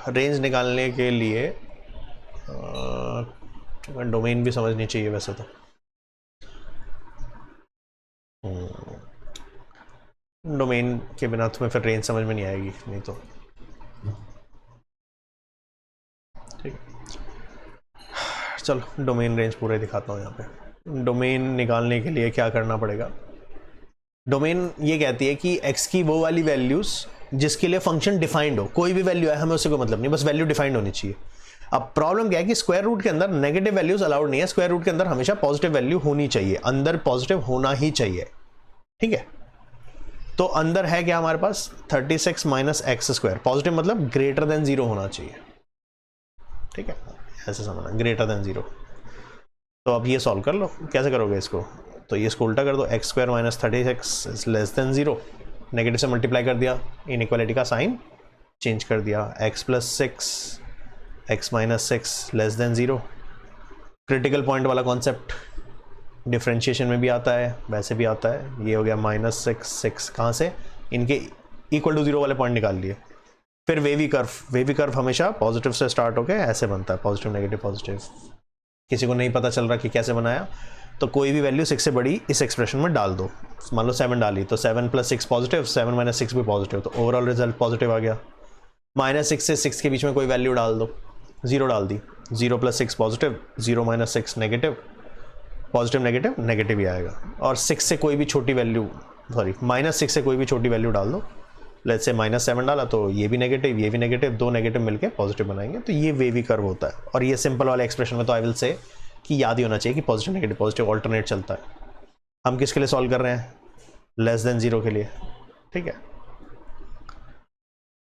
रेंज निकालने के लिए डोमेन भी समझनी चाहिए वैसे तो। डोमेन के बिना तुम्हें फिर रेंज समझ में नहीं आएगी, नहीं तो, ठीक है। चलो डोमेन रेंज पूरे दिखाता हूँ यहाँ पे। डोमेन निकालने के लिए क्या करना पड़ेगा, डोमेन ये कहती है कि x की वो वाली वैल्यूज जिसके लिए फंक्शन डिफाइंड हो, कोई भी वैल्यू है हमें उससे कोई मतलब नहीं, बस वैल्यू डिफाइंड होनी चाहिए। अब प्रॉब्लम क्या है कि स्क्वायर रूट के अंदर नेगेटिव वैल्यूज अलाउड नहीं है, स्क्वायर रूट के अंदर हमेशा पॉजिटिव वैल्यू होनी चाहिए, अंदर पॉजिटिव होना ही चाहिए, ठीक है। तो अंदर है क्या हमारे पास 36 - x², पॉजिटिव मतलब ग्रेटर देन 0 होना चाहिए, ठीक है, ऐसे समझना, ग्रेटर देन 0। तो अब ये सॉल्व कर लो, कैसे करोगे इसको, तो ये इसको उल्टा कर दो, x² - 36 is less then 0, negative से मल्टीप्लाई कर दिया, इनइक्वालिटी का साइन चेंज कर दिया, x + 6 x - 6 less than 0। Critical point वाला कॉन्सेप्ट डिफरेंशिएशन में भी आता है, वैसे भी आता है। ये हो गया -6 6, कहाँ से, इनके इक्वल टू 0 वाले पॉइंट निकाल लिए। फिर वेवी कर्व हमेशा पॉजिटिव से स्टार्ट होकर ऐसे बनता है, पॉजिटिव नेगेटिव पॉजिटिव। किसी को नहीं पता चल रहा कि कैसे बनाया, तो कोई भी वैल्यू 6 से बड़ी इस एक्सप्रेशन में डाल दो, मान लो 7 डाली तो 7 + 6 पॉजिटिव, 7 - 6 भी पॉजिटिव, तो ओवरऑल रिजल्ट पॉजिटिव आ गया। -6 से 6 के बीच में कोई वैल्यू डाल दो, 0 डाल दी, 0 + 6 positive, 0 - 6 negative, positive negative negative ही आएगा। और 6 से कोई भी छोटी वैल्यू, सॉरी -6 से कोई भी छोटी वैल्यू डाल दो, लेट्स से -7 डाला तो ये भी नेगेटिव, दो नेगेटिव मिलके पॉजिटिव बनाएंगे, तो ये वेवी कर्व होता है। और ये सिंपल वाले एक्सप्रेशन में तो आई विल से कि याद ही होना चाहिए कि पॉजिटिव ऑल्टरनेट चलता है। हम किसके लिए सॉल्व कर रहे हैं, लेस देन 0 के लिए, ठीक है।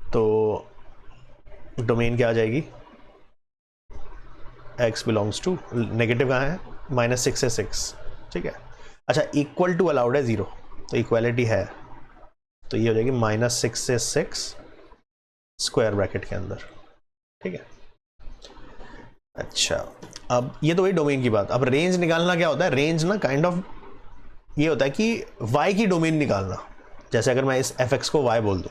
तो डोमेन क्या आ जाएगी, x बिलोंग्स टू, नेगेटिव कहाँ है, -6 से 6, ठीक है। अच्छा, इक्वल टू अलाउड है 0, तो इक्वालिटी है, तो ये हो जाएगी -6 से 6 स्क्वायर ब्रैकेट के अंदर, ठीक है। अच्छा, अब ये तो वही डोमेन की बात। अब रेंज निकालना क्या होता है, रेंज ना काइंड ऑफ ये होता है कि y की डोमेन निकालना। जैसे अगर मैं इस fx को y बोल दूँ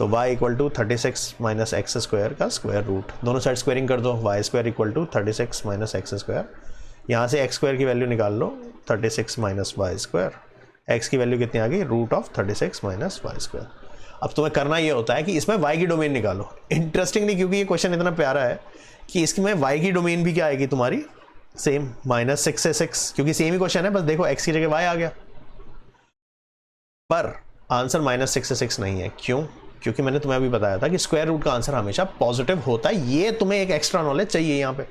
तो y equal to 36 minus x square का स्क्वायर रूट, दोनों साइड स्क्वायरिंग कर दो, y square equal to 36 minus x square, यहाँ से एक्स स्क्वायर की वैल्यू निकाल लो 36 माइनस वाई स्क्वायर, एक्स की वैल्यू कितनी आ गई root of 36 minus Y square. अब तुम्हें करना ये होता है कि इसमें y की डोमेन निकालो। इंटरेस्टिंगली क्योंकि ये क्वेश्चन इतना प्यारा है कि इसमें y की डोमेन भी क्या आएगी तुम्हारी सेम -6 से 6, क्योंकि सेम ही क्वेश्चन है, बस देखो x की जगह y आ गया, पर आंसर -6 से 6 नहीं है। क्यों? क्योंकि मैंने तुम्हें अभी बताया था कि स्क्वायर रूट का आंसर हमेशा पॉजिटिव होता है। ये तुम्हें एक एक्स्ट्रा नॉलेज चाहिए यहाँ पे,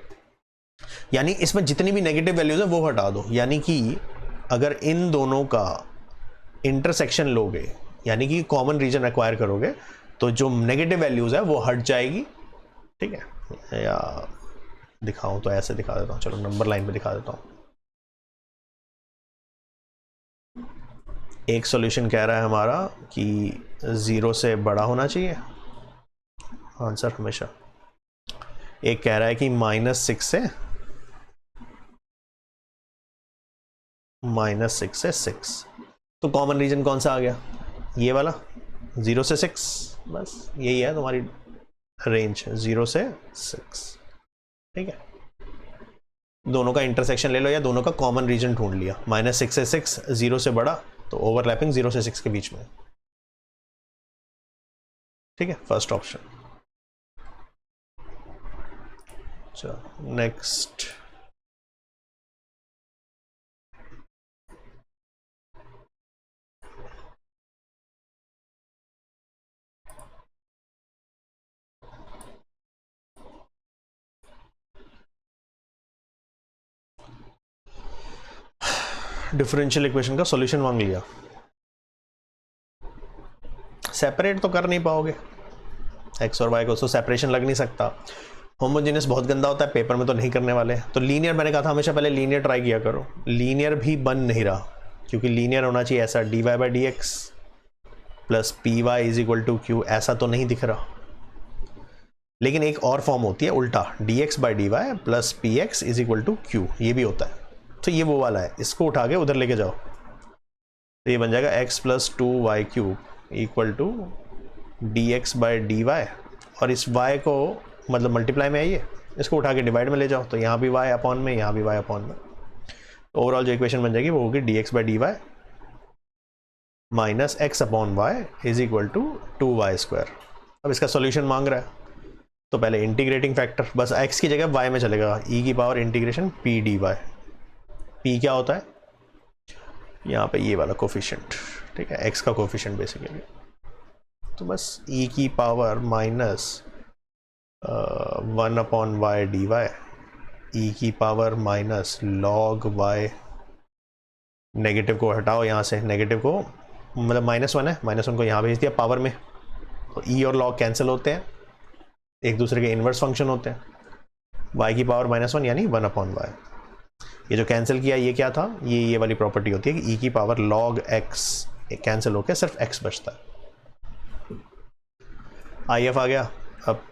यानी इसमें जितनी भी नेगेटिव वैल्यूज है वो हटा दो, यानी कि अगर इन दोनों का इंटरसेक्शन लोगे, यानी कि कॉमन रीजन एक्वायर करोगे, तो जो नेगेटिव वैल्यूज है वो हट जाएगी। ठीक है, या दिखाऊं तो ऐसे दिखा देता हूँ, चलो नंबर लाइन पे दिखा देता हूँ। एक सॉल्यूशन कह रहा है हमारा कि 0 से बड़ा होना चाहिए आंसर हमेशा, एक कह रहा है कि -6 से 6, तो कॉमन रीजन कौन सा आ गया? ये वाला 0 से 6, बस यही है तुम्हारी रेंज 0 से 6। ठीक है, दोनों का इंटरसेक्शन ले लो या दोनों का कॉमन रीजन ढूंढ लिया, -6 से 6, 0 से बड़ा, तो ओवरलैपिंग 0 से 6 के बीच में। ठीक है, फर्स्ट ऑप्शन। चलो नेक्स्ट, डिफरेंशियल इक्वेशन का सॉल्यूशन मांग लिया, सेपरेट तो कर नहीं पाओगे एक्स और वाई को, तो सेपरेशन लग नहीं सकता। होमोजेनियस बहुत गंदा होता है, पेपर में तो नहीं करने वाले। तो लीनियर, मैंने कहा था हमेशा पहले लीनियर ट्राई किया करो, लीनियर भी बन नहीं रहा, क्योंकि लीनियर होना चाहिए ऐसा dy/dx plus py is equal to q, ऐसा तो नहीं दिख रहा। लेकिन एक और फॉर्म होती है उल्टा, dx/dy plus px is equal to q, ये भी होता है। तो ये वो वाला है, इसको उठा के उधर लेके जाओ, तो ये बन जाएगा x plus 2y³ equal to dx/dy, और इस y को मतलब मल्टीप्लाई में है ये, इसको उठा के डिवाइड में ले जाओ, तो यहाँ भी y अपॉन में, यहाँ भी y अपॉन में। तो ओवरऑल जो इक्वेशन बन जाएगी वो होगी dx/dy minus x upon y is equal to 2y²। अब इसका सॉल्यूशन मांग रहा है, तो पहले इंटीग्रेटिंग फैक्टर, बस x की जगह y में चलेगा, e की power integration p dy। p क्या होता है यहाँ पे? ये वाला कोफिशिएंट। ठीक है, x का कोफिशिएंट बेसिकली, तो बस e की power minus 1 upon y dy, e की power minus log y, negative को हटाओ यहाँ से, नेगेटिव को मतलब -1 है, -1 को यहाँ भेज दिया पावर में, तो e और log कैंसिल होते हैं, एक दूसरे के इन्वर्स फंक्शन होते हैं। y की पावर -1 यानी 1 अपॉन y, ये जो कैंसिल किया ये क्या था? ये वाली प्रॉपर्टी होती है कि e की पावर log x कैंसिल होकर सिर्फ x बचता है। IF आ गया। अब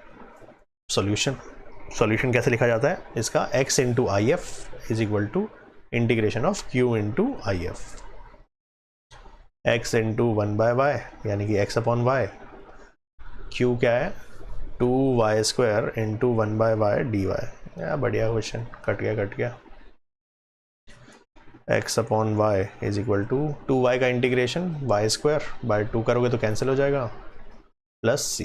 सॉल्यूशन कैसे लिखा जाता है इसका? x into IF is equal to integration of q into IF, x into 1/y यानी कि x अपॉन y, q क्या है 2y² इंटू 1/y dy। या बढ़िया क्वेश्चन, कट गया। x upon y is equal to 2y का integration y² bye 2 करोगे तो कैंसिल हो जाएगा, प्लस c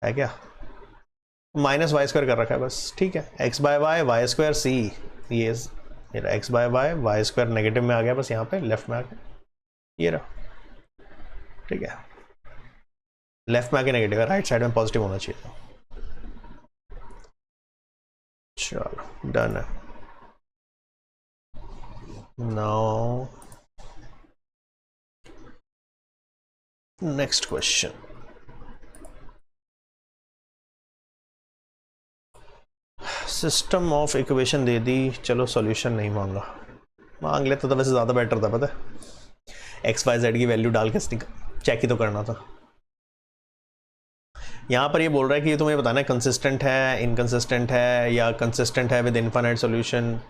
है क्या, -y² कर रखा है बस। ठीक है, x/y y² c, ये मेरा x/y y² नेगेटिव में आ गया, बस यहाँ पे लेफ्ट में आ गया, ये रहा। ठीक है, लेफ्ट में आके नेगेटिव है, राइट साइड में पॉजिटिव होना चाहिए था। चलो डन है। Now next question, system of equation दे दी, चलो सॉल्यूशन नहीं मांग लेता तो वैसे ज़्यादा बेटर था, पता है x y z की वैल्यू डाल के चेक ही तो करना था। यहाँ पर ये बोल रहा है कि ये तुम्हें बताना है कंसिस्टेंट है, इनकंसिस्टेंट है, या कंसिस्टेंट है विद इनफाइनाइट सॉल्यूशन।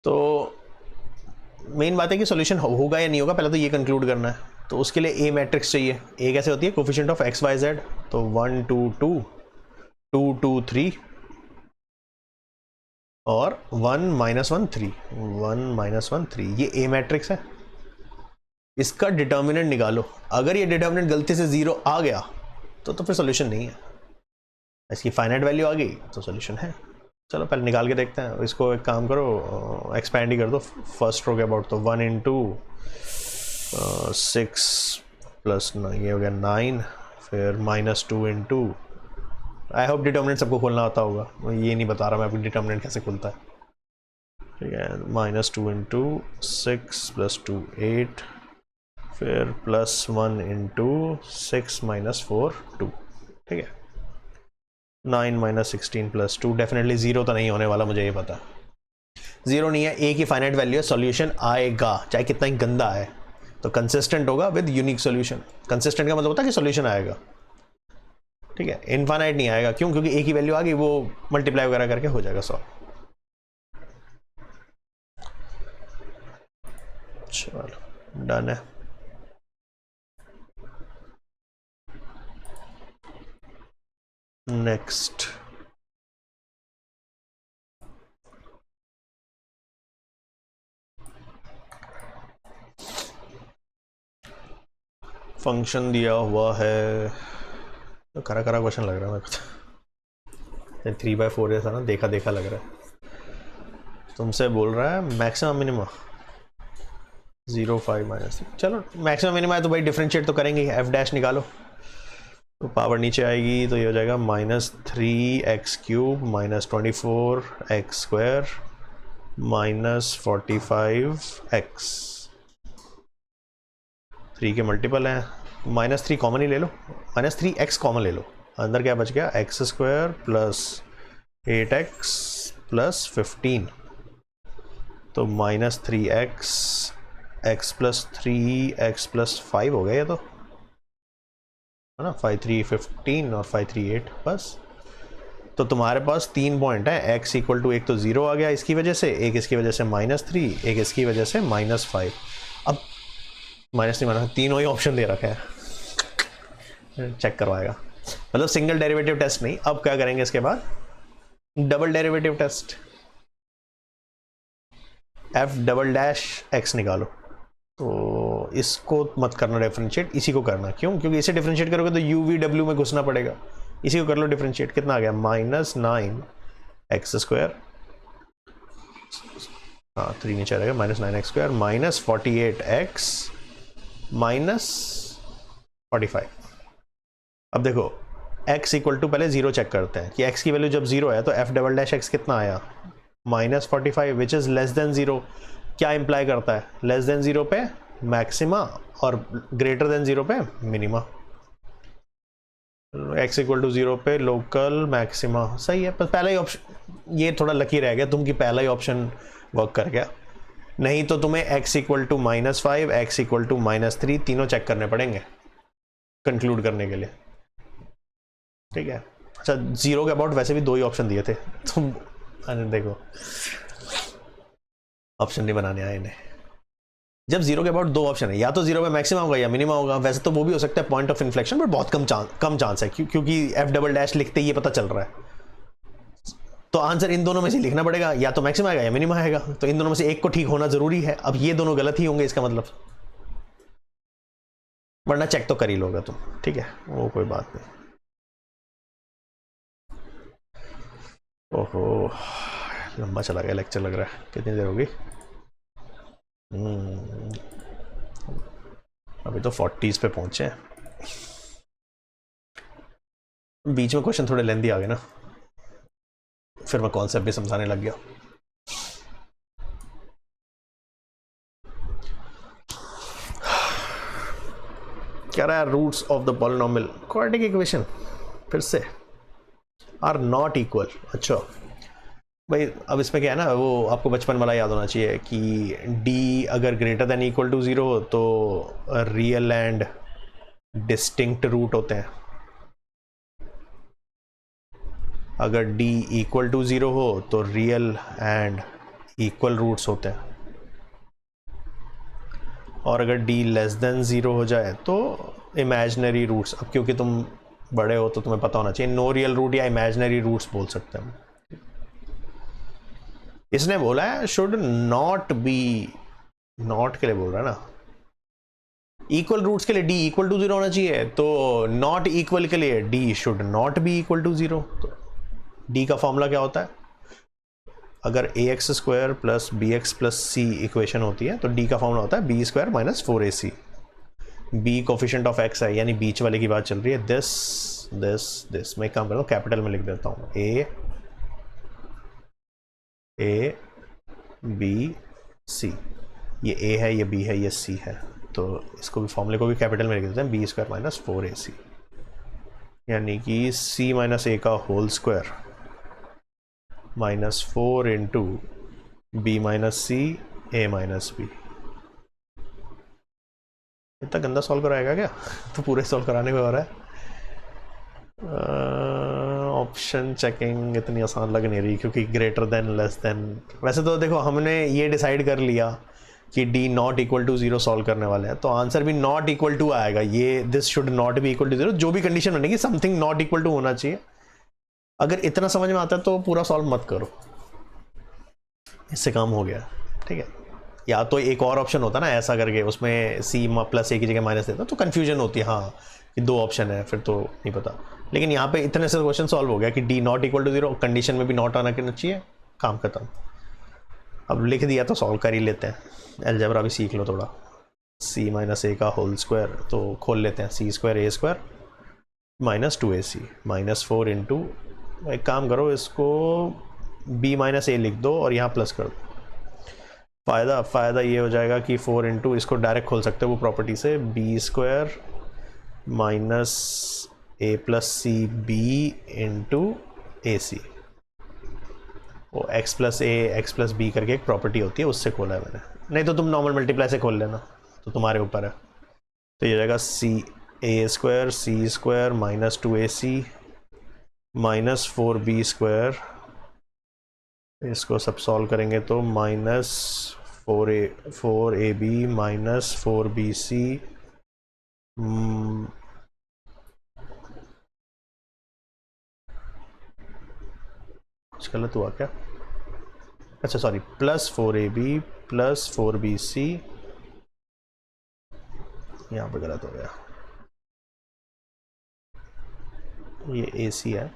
तो मेन बात है कि सॉल्यूशन होगा या नहीं होगा, पहले तो ये कंक्लूड करना है। तो उसके लिए ए मैट्रिक्स चाहिए। ए कैसे होती है? Coefficient of x y z, तो 1 2 2 2 2 3 और 1 -1 3 1 -1 3, ये ए मैट्रिक्स है। इसका डिटर्मिनेंट निकालो। अगर ये डिटर्मिनेंट गलती से 0 आ गया तो फिर सोल्यूशन नहीं है। इसकी फाइनाइट वैल्यू आ गई तो सोल्यूशन है। चलो पहले निकाल के देखते हैं इसको। एक काम करो, एक्सपैंड ही कर दो फर्स्ट रो के अबाउट। तो 1 × 6 + 9, ये हो गया 9, फिर -2 × आई होप डिटर्मिनेंट सबको खोलना आता होगा, ये नहीं बता रहा मैं अभी डिटर्मिनेंट कैसे खुलता है। ठीक है, -2 × 6 + 2 8, फिर +1 × 6 - 4 2। ठीक है, 9 - 16 + 2, डेफिनेटली 0 तो नहीं होने वाला, मुझे ये पता है 0 नहीं है। ए की फाइनाइट वैल्यू है, सॉल्यूशन आएगा चाहे कितना ही गंदा है, तो कंसिस्टेंट होगा विद यूनिक सॉल्यूशन। कंसिस्टेंट का मतलब होता है कि सॉल्यूशन आएगा। ठीक है, इनफाइनाइट नहीं आएगा। क्यों? क्योंकि ए की वैल्यू आ गई, वो मल्टीप्लाई वगैरह करके हो जाएगा सॉल्व। चलो डन है। नेक्स्ट, फंक्शन दिया हुआ है, तो करा क्वेश्चन लग रहा है मेरे को। 3/4 जैसा ना, देखा देखा लग रहा है। तुमसे बोल रहा है मैक्सिमम मिनिमम 0 5 -3। चलो मैक्सिमम मिनिमम है तो भाई डिफरेंशिएट तो करेंगे, f' निकालो। तो पावर नीचे आएगी तो ये हो जाएगा -3x³ -24x² -45x। 3 के मल्टीपल हैं, -3 कॉमन ही ले लो, -3x कॉमन ले लो। अंदर क्या बच गया? x² + 8x + 15, तो -3x, x + 3 x + 5 हो गया ये तो, है ना। 5 3 15 और 5 3 8 बस। तो तुम्हारे पास 3 पॉइंट है। x = एक तो 0 आ गया इसकी वजह से, एक इसकी वजह से -3, एक इसकी वजह से -5। अब -3 तीनों ही ऑप्शन दे रखे हैं, चेक करवाएगा। मतलब सिंगल डेरिवेटिव टेस्ट नहीं। अब क्या करेंगे इसके बाद? Double derivative test. f'(x) निकालो। तो इसको मत करना डिफरेंशिएट, इसी को करना। क्यों? क्योंकि इसे डिफरेंशिएट करोगे तो u/v/w में घुसना पड़ेगा। इसी को कर लो डिफरेंशिएट। कितना आ गया? -9x², हाँ 3 नीचे आ जाएगा, -9x² -48x -45। अब देखो x = पहले 0 चेक करते हैं कि x की वैल्यू जब 0 है तो f'(x) कितना आया? -45, विच इज़ लेस देन 0। क्या इंप्लाई करता है? लेस देन 0 पे मैक्सिमा और ग्रेटर देन 0 पे मिनिमा। x = 0 पे लोकल मैक्सिमा। सही है, पर पहला ही ऑप्शन, ये थोड़ा लकी रह गया तुम कि पहला ही ऑप्शन वर्क कर गया। नहीं तो तुम्हें x = -5, x = -3 तीनों चेक करने पड़ेंगे कंक्लूड करने के लिए। ठीक है, अच्छा 0 के अबाउट वैसे भी 2 ही ऑप्शन दिए थे तुम, देखो ऑप्शन नहीं बनाने आए इन्हें। जब 0 के अबाउट 2 ऑप्शन है, या तो 0 पे मैक्सिमम होगा या मिनिमम होगा। वैसे तो वो भी हो सकता है पॉइंट ऑफ इन्फ्लेक्शन, पर बहुत कम चांस है, क्योंकि f'' लिखते ही ये पता चल रहा है। तो आंसर इन दोनों में से लिखना पड़ेगा, या तो मैक्सिमम आएगा या मिनिमम आएगा। तो इन दोनों में से एक को ठीक होना जरूरी है। अब ये दोनों गलत ही होंगे इसका मतलब, वरना चेक तो कर ही लोगे तुम। ठीक है, वो कोई बात नहीं। ओहो, लंबा चला गया लेक्चर लग रहा है। कितनी देर होगी? अभी तो 40s पे पहुंचे हैं। बीच में क्वेश्चन थोड़े लेंदी आ गए ना, फिर मैं कॉन्सेप्ट भी समझाने लग गया। क्या रहा है? Roots of the polynomial quadratic equation फिर से आर नॉट इक्वल। अच्छा भाई, अब इसमें क्या है ना, वो आपको बचपन वाला याद होना चाहिए कि d अगर ग्रेटर देन इक्वल टू 0 हो तो रियल एंड डिस्टिंक्ट रूट होते हैं। अगर d = 0 हो तो रियल एंड इक्वल रूट्स होते हैं। और अगर d लेस देन 0 हो जाए तो इमेजिनरी रूट्स, अब क्योंकि तुम बड़े हो तो तुम्हें पता होना चाहिए, नो रियल रूट या इमेजिनरी रूट्स बोल सकते हैं। इसने बोला है शुड नॉट बी, नॉट के लिए बोल रहा है ना, इक्वल रूट्स के लिए d इक्वल टू 0 होना चाहिए, तो नॉट इक्वल के लिए d should not be equal to 0। तो d का फॉर्मूला क्या होता है, अगर ax square plus b x plus c equation होती है तो d का फॉर्मूला होता है b square minus 4ac। b coefficient of x है, यानी बीच वाले की बात चल रही है, दिस मैं एक काम करता हूँ कैपिटल में लिख देता हूँ, a b c, ये a है, ये b है, ये c है, तो इसको भी फॉर्मूले को भी कैपिटल में लिख देते हैं, बी स्क्वायर माइनस 4ac, यानी कि c माइनस a का whole square minus 4 into b minus c a minus b. इतना गंदा सॉल्व कराएगा क्या? तो पूरे सॉल्व कराने को हो रहा है। ऑप्शन चेकिंग इतनी आसान लग नहीं रही, क्योंकि ग्रेटर देन लेस देन, वैसे तो देखो हमने ये डिसाइड कर लिया कि d not equal to 0 solve करने वाले हैं, तो आंसर भी नॉट इक्वल टू आएगा, ये this should not be equal to 0, जो भी कंडीशन बनेगी समथिंग नॉट इक्वल टू होना चाहिए। अगर इतना समझ में आता है तो पूरा सॉल्व मत करो, इससे काम हो गया, ठीक है। या तो एक और ऑप्शन होता ना ऐसा करके, उसमें c प्लस a की जगह माइनस देता तो कन्फ्यूजन होती है, हाँ कि दो ऑप्शन है फिर तो नहीं पता, लेकिन यहाँ पे इतने से क्वेश्चन सॉल्व हो गया कि d not equal to 0, condition में भी नॉट आना चाहिए, काम खत्म। अब लिख दिया तो सॉल्व कर ही लेते हैं, अलजेब्रा भी सीख लो थोड़ा। c माइनस a का होल स्क्वायर, तो खोल लेते हैं, c square a square minus 2ac minus 4 into, एक काम करो इसको b माइनस a लिख दो और यहाँ प्लस कर दो। फ़ायदा ये हो जाएगा कि 4 इंटू, इसको डायरेक्ट खोल सकते हो वो प्रॉपर्टी से, बी स्क्वायर माइनस ए प्लस सी बी इंटू ए सी, वो एक्स प्लस ए एक्स प्लस बी करके एक प्रॉपर्टी होती है, उससे खोला है मैंने, नहीं तो तुम नॉर्मल मल्टीप्लाई से खोल लेना, तो तुम्हारे ऊपर है। तो ये जाएगा c square minus 2ac minus 4b square, इसको सब सॉल्व करेंगे तो माइनस 4ab माइनस 4bc, कुछ गलत हुआ क्या? अच्छा sorry, plus 4ab plus 4bc, यहाँ पे गलत हो गया, ये ac है,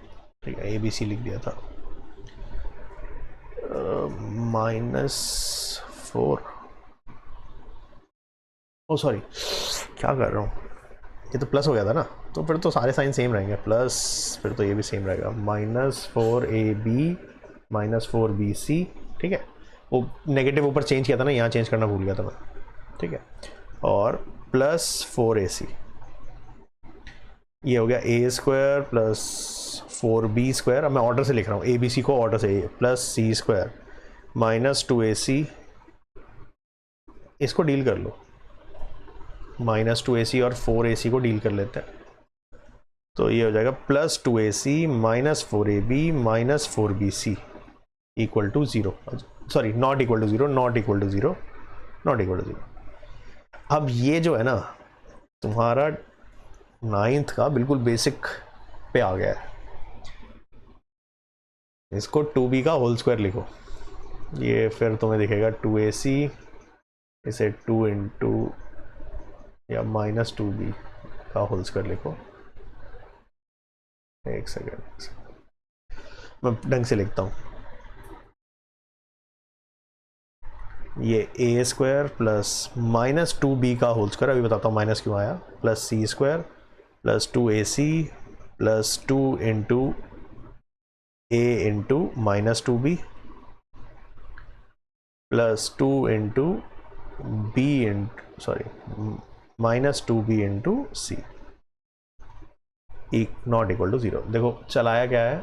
ठीक है, abc लिख दिया था, माइनस 4, ओ सॉरी क्या कर रहा हूँ, ये तो प्लस हो गया था ना, तो फिर तो सारे साइन सेम रहेंगे, प्लस फिर तो ये भी सेम रहेगा, माइनस 4ab माइनस 4bc, ठीक है, वो नेगेटिव ऊपर चेंज किया था ना, यहाँ चेंज करना भूल गया था मैं, ठीक है, और प्लस 4ac, ये हो गया a square plus 4b square, अब मैं ऑर्डर से लिख रहा हूँ, ए बी सी को ऑर्डर से, प्लस सी स्क्वायर माइनस 2ac, इसको डील कर लो, माइनस 2ac और 4ac को डील कर लेते हैं, तो ये हो जाएगा plus 2ac minus 4ab minus 4bc equal to 0, sorry not equal to 0, not equal to 0, not equal to 0। अब ये जो है ना तुम्हारा 9th का बिल्कुल बेसिक पे आ गया है, इसको 2b का होल स्क्वायर लिखो, ये फिर तुम्हें दिखेगा 2ac, इसे 2 इंटू या माइनस 2b का होल स्क्वायर लिखो, एक सेकेंड मैं ढंग से लिखता हूँ, ये a square plus minus 2b का होल स्क्वायर, अभी बताता हूँ माइनस क्यों आया, plus c square plus 2ac plus 2 into a into minus 2b plus 2 into b into sorry minus 2b into c not equal to 0। देखो चलाया क्या है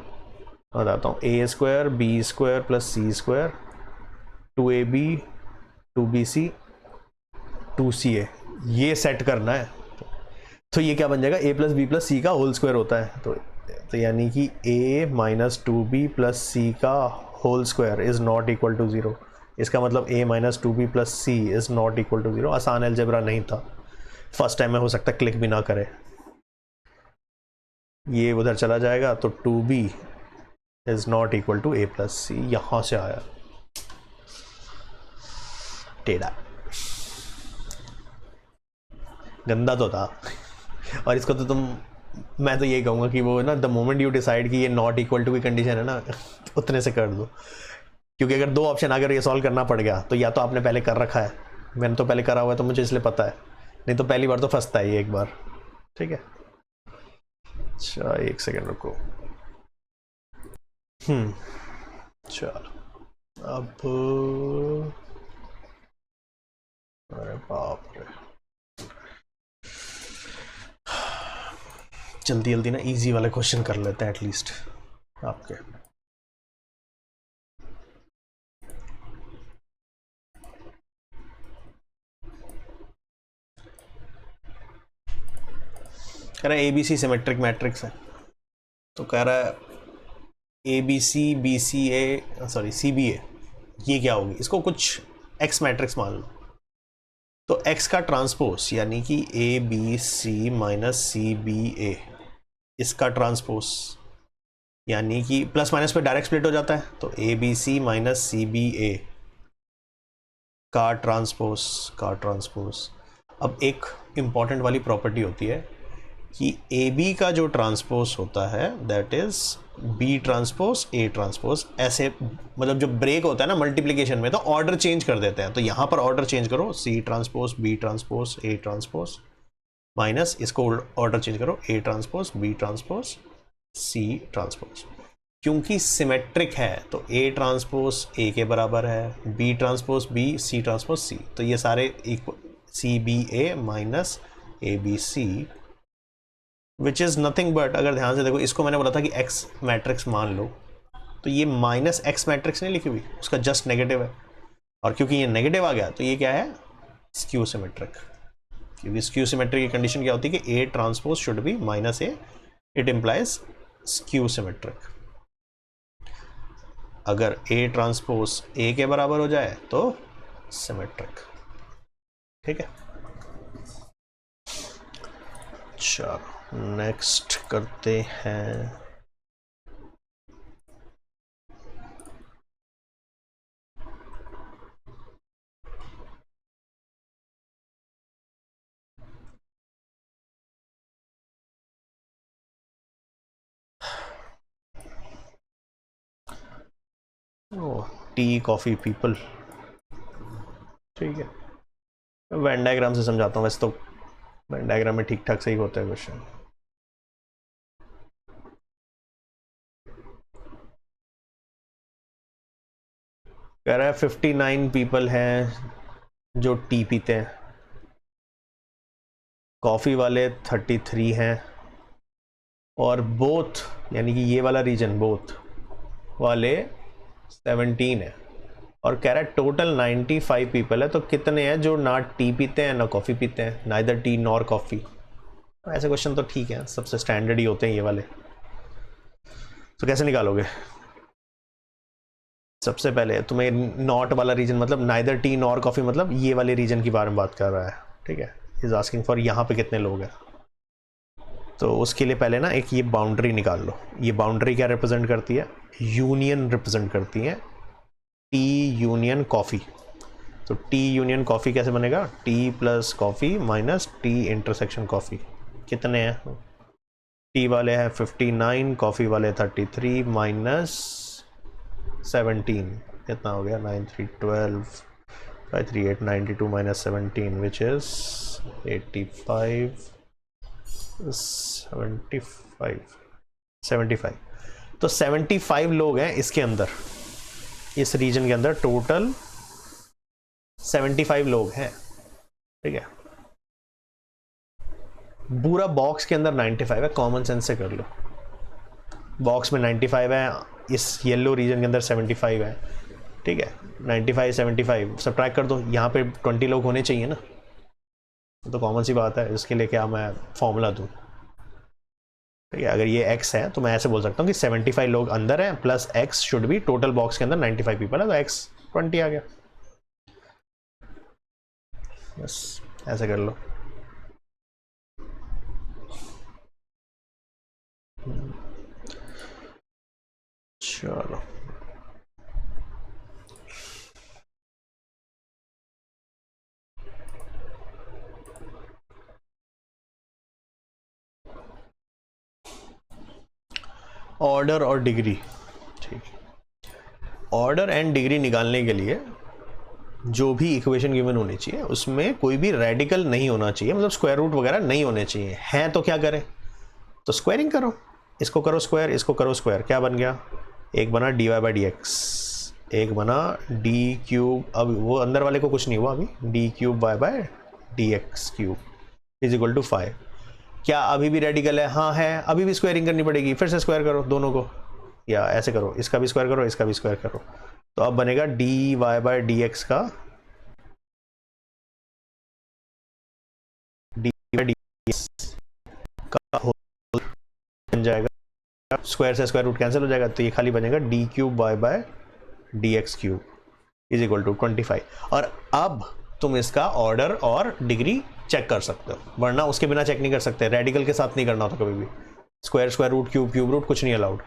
बताता हूँ, a square b square plus c square 2ab 2bc 2ca, ये set करना है, तो ये क्या बन जाएगा, a plus B plus c का होल स्क्वायर होता है, तो यानी कि a minus 2b plus c का whole square is not equal to 0, इसका मतलब a minus 2b plus c is not equal to 0। आसान अलजेब्रा नहीं था, फर्स्ट टाइम में हो सकता है क्लिक भी ना करे। ये उधर चला जाएगा तो 2b is not equal to a plus c, यहाँ से आया टेढ़ा, गंदा तो था। और इसको तो मैं तो ये कहूँगा कि वो ना द मोमेंट यू डिसाइड कि ये नॉट इक्वल टू की कंडीशन है ना, उतने से कर दो। क्योंकि अगर दो ऑप्शन अगर ये सॉल्व करना पड़ गया तो या तो आपने पहले कर रखा है, मैंने तो पहले करा हुआ है तो मुझे इसलिए पता है, नहीं तो पहली बार तो फंसता है ये एक बार। ठीक है, अच्छा 1 सेकेंड रुको। चलो अब, अरे बाप रे, जल्दी जल्दी ना इजी वाले क्वेश्चन कर लेते हैं एटलीस्ट आपके। कह रहा है ABC सिमेट्रिक मैट्रिक्स है, तो कह रहा है ABC BCA सॉरी CBA, ये क्या होगी? इसको कुछ X मैट्रिक्स मान लो, तो X का ट्रांसपोज यानी कि ABC माइनस CBA, इसका ट्रांसपोज यानी कि प्लस माइनस पे डायरेक्ट स्प्लिट हो जाता है, तो ABC माइनस CBA का ट्रांसपोज। अब एक इम्पॉर्टेंट वाली प्रॉपर्टी होती है कि AB का जो ट्रांसपोज होता है that is B transpose A transpose. ऐसे मतलब जो ब्रेक होता है ना मल्टीप्लिकेशन में, तो ऑर्डर चेंज कर देते हैं, तो यहाँ पर ऑर्डर चेंज करो, C transpose B transpose A transpose, minus इसको ऑर्डर चेंज करो, A transpose B transpose C transpose. क्योंकि सिमेट्रिक है तो A ट्रांसपोज A के बराबर है, B transpose B C transpose C, तो ये सारे equal CBA minus ABC which is nothing but, अगर ध्यान से देखो इसको मैंने बोला था कि X मैट्रिक्स मान लो, तो ये माइनस X मैट्रिक्स नहीं लिखी हुई, उसका जस्ट नेगेटिव है, और क्योंकि ये नेगेटिव आ गया तो ये क्या है? Skew symmetric. क्योंकि स्क्यू सिमेट्रिक की कंडीशन क्या होती है कि A transpose should be minus A, it implies skew symmetric. अगर A ट्रांसपोज A के बराबर हो जाए तो सिमेट्रिक। ठीक है, चलो नेक्स्ट करते हैं। टी कॉफी पीपल, ठीक है, वेन डायग्राम से समझाता हूँ, वैसे तो वेन डायग्राम में ठीक ठाक सही होता है क्वेश्चन। कह रहा है 59 पीपल हैं जो टी पीते हैं, कॉफ़ी वाले 33 हैं, और बोथ यानी कि ये वाला रीजन बोथ वाले 17 है, और कह रहा है टोटल 95 पीपल है, तो कितने हैं जो ना टी पीते हैं ना कॉफ़ी पीते हैं, नाइदर टी नॉर कॉफ़ी। ऐसे क्वेश्चन तो ठीक है, सबसे स्टैंडर्ड ही होते हैं ये वाले। तो कैसे निकालोगे? सबसे पहले तुम्हें नॉट वाला रीजन मतलब नाइदर टी नॉर कॉफ़ी, मतलब ये वाले रीजन की बारे में बात कर रहा है। ठीक है, इज आस्किंग फॉर यहाँ पे कितने लोग हैं, तो उसके लिए पहले ना एक ये बाउंड्री निकाल लो। ये बाउंड्री क्या रिप्रेजेंट करती है? यूनियन रिप्रेजेंट करती है, टी यूनियन कॉफ़ी। तो टी यूनियन कॉफ़ी कैसे बनेगा? T plus coffee minus T intersection coffee. कितने हैं? टी वाले हैं 59, कॉफ़ी वाले 33 माइनस 17, कितना हो गया? 9 3 12 5 3 8 92 माइनस 17 विच इज़ 85 75। तो 75 लोग हैं इसके अंदर, इस रीजन के अंदर टोटल 75 लोग हैं। ठीक है, पूरा बॉक्स के अंदर 95 है, कॉमन सेंस से कर लो। बॉक्स में 95 है, इस येलो रीजन के अंदर 75 है। ठीक है, 95 75 सब्ट्रैक्ट कर दो, यहाँ पे 20 लोग होने चाहिए ना, तो कॉमन सी बात है, इसके लिए क्या मैं फॉर्मूला दूँ? ठीक है, अगर ये x है तो मैं ऐसे बोल सकता हूँ कि 75 लोग अंदर हैं plus x should be total box के अंदर 95 पीपल है, तो x 20 आ गया। बस ऐसे कर लो। चलो ऑर्डर और डिग्री, ठीक। ऑर्डर एंड डिग्री निकालने के लिए जो भी इक्वेशन गिवन होनी चाहिए उसमें कोई भी रेडिकल नहीं होना चाहिए, मतलब स्क्वायर रूट वगैरह नहीं होने चाहिए। हैं तो क्या करें, तो स्क्वायरिंग करो, इसको करो स्क्वायर, इसको करो स्क्वायर, क्या बन गया, एक बना d y by d x, एक बना डी क्यूब, अब वो अंदर वाले को कुछ नहीं हुआ अभी, d cube y by d x cube is equal to 5। क्या अभी भी रेडिकल है, हाँ है, अभी भी स्क्वायरिंग करनी पड़ेगी, फिर से स्क्वायर करो दोनों को, या ऐसे करो, इसका भी स्क्वायर करो, इसका भी स्क्वायर करो, तो अब बनेगा d y by d x का डी बाई डी एक्स का होल बन जाएगा, स्क्वायर से स्क्वायर रूट कैंसिल हो जाएगा, तो ये खाली बनेगा d cube y by d x cube is equal to 25। और अब तुम इसका ऑर्डर और डिग्री चेक कर सकते हो, वरना उसके बिना चेक नहीं कर सकते, रेडिकल के साथ नहीं करना होता कभी भी, square square root cube cube root कुछ नहीं अलाउड।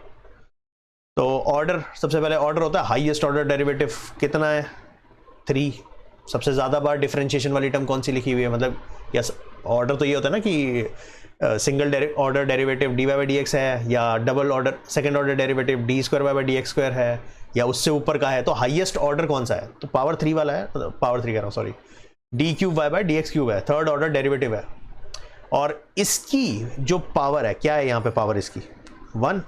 तो ऑर्डर, सबसे पहले ऑर्डर होता है हाईएस्ट ऑर्डर डेरिवेटिव कितना है, 3। सबसे ज़्यादा बार डिफरेंशिएशन वाली टर्म कौन सी लिखी हुई है, मतलब यस ऑर्डर तो ये होता है ना कि single order derivative d y by d x है, या double order second order derivative d square y by d x square है, या उससे ऊपर का है। तो हाईएस्ट ऑर्डर कौन सा है, तो पावर 3 वाला है, पावर 3 कह रहा हूँ sorry, d cube y by d x cube है, थर्ड ऑर्डर डेरिवेटिव है। और इसकी जो पावर है, क्या है यहाँ पे पावर इसकी 1,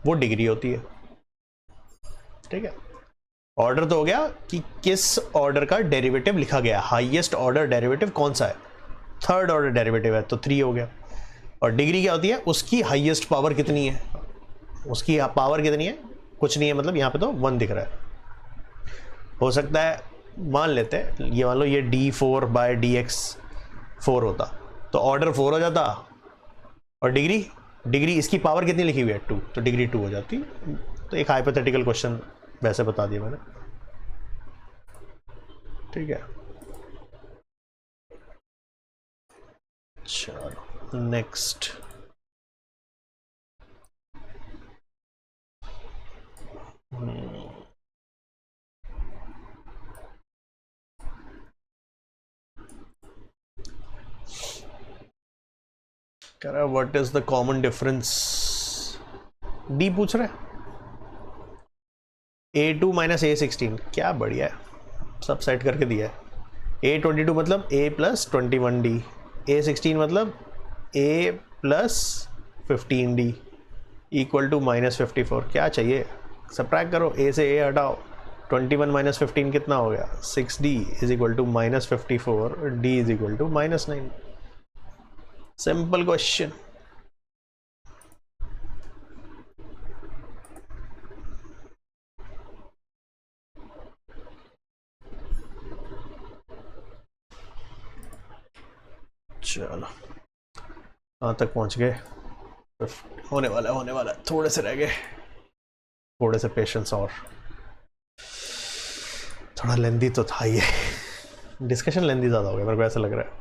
वो डिग्री होती है, ठीक है। ऑर्डर तो हो गया कि किस ऑर्डर का डेरिवेटिव लिखा गया, हाईएस्ट ऑर्डर डेरिवेटिव कौन सा है, थर्ड ऑर्डर डेरिवेटिव है, तो 3 हो गया। और डिग्री क्या होती है, उसकी हाईएस्ट पावर कितनी है, उसकी पावर कितनी है, कुछ नहीं है, मतलब यहाँ पे तो 1 दिख रहा है। हो सकता है मान लेते हैं, ये मान लो ये d4 बाय डी एक्स 4 होता, तो ऑर्डर 4 हो जाता, और डिग्री इसकी पावर कितनी लिखी हुई है 2, तो डिग्री 2 हो जाती। तो एक हाइपोथेटिकल क्वेश्चन वैसे बता दिया मैंने, ठीक है। चलो नेक्स्ट, कह रहा है what is the common difference, D पूछ रहे हैं, A2 माइनस A16, क्या बढ़िया है, सब सेट करके दिया है। A22 मतलब A प्लस 21D, A16 मतलब A plus 15D equal to minus 54, क्या चाहिए, सब्ट्रैक्ट करो, A से A हटाओ, 21 माइनस 15 कितना हो गया, 6D is equal to minus 54, D is equal to minus 9। Simple question. चलो कहाँ तक पहुँच गए, होने वाला है, थोड़े से रह गए, थोड़े से पेशेंस, और थोड़ा लेंदी तो था ये डिस्कशन, लेंदी ज़्यादा हो गया मेरे को ऐसा लग रहा है।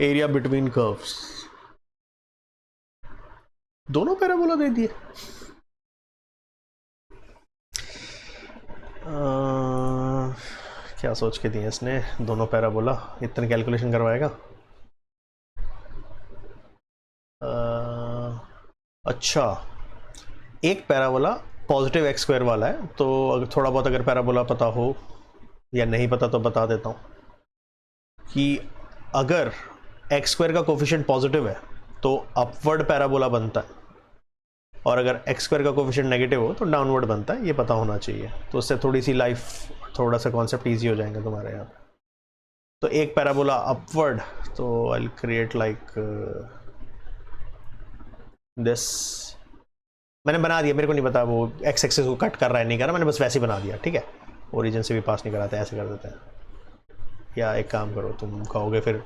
एरिया बिटवीन कर्व्स, दोनों पैराबोला दे दिए, क्या सोच के दिए इसने, दोनों पैराबोला, इतने कैलकुलेशन करवाएगा। अच्छा, एक पैराबोला पॉजिटिव एक्स स्क्वायर वाला है, तो अगर थोड़ा बहुत अगर पैराबोला पता हो या नहीं पता तो बता देता हूँ कि अगर एक्स स्क्वायर का कोफिशिएंट पॉजिटिव है तो अपवर्ड पैराबोला बनता है, और अगर एक्स स्क्वायर का कोफिशिएंट नेगेटिव हो तो डाउनवर्ड बनता है, ये पता होना चाहिए, तो उससे थोड़ी सी लाइफ, थोड़ा सा कॉन्सेप्ट ईजी हो जाएंगे तुम्हारे यहाँ पे। तो एक पैराबोला अपवर्ड, तो I will create like this, मैंने बना दिया, मेरे को नहीं पता वो एक्स एक्सिस को कट कर रहा है नहीं कर रहा, मैंने बस वैसे ही बना दिया, ठीक है। ओरिजिन से भी पास नहीं कराते, ऐसे कर देते हैं, या एक काम करो तुम कहोगे फिर,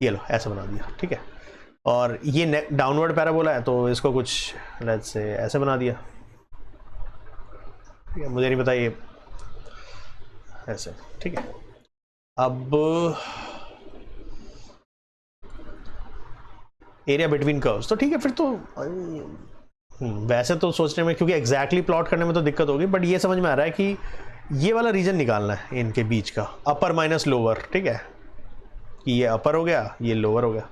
ये लो ऐसे बना दिया, ठीक है। और ये डाउनवर्ड पैराबोला है, तो इसको कुछ लेट्स से ऐसे बना दिया, ठीक है। मुझे नहीं पता ये ऐसे, ठीक है। अब एरिया बिटवीन कर्व्स, तो ठीक है फिर तो वैसे तो सोचने में, क्योंकि एग्जैक्टली प्लॉट करने में तो दिक्कत होगी, बट ये समझ में आ रहा है कि ये वाला रीजन निकालना है इनके बीच का, अपर माइनस लोअर, ठीक है, कि ये अपर हो गया, ये लोअर हो गया,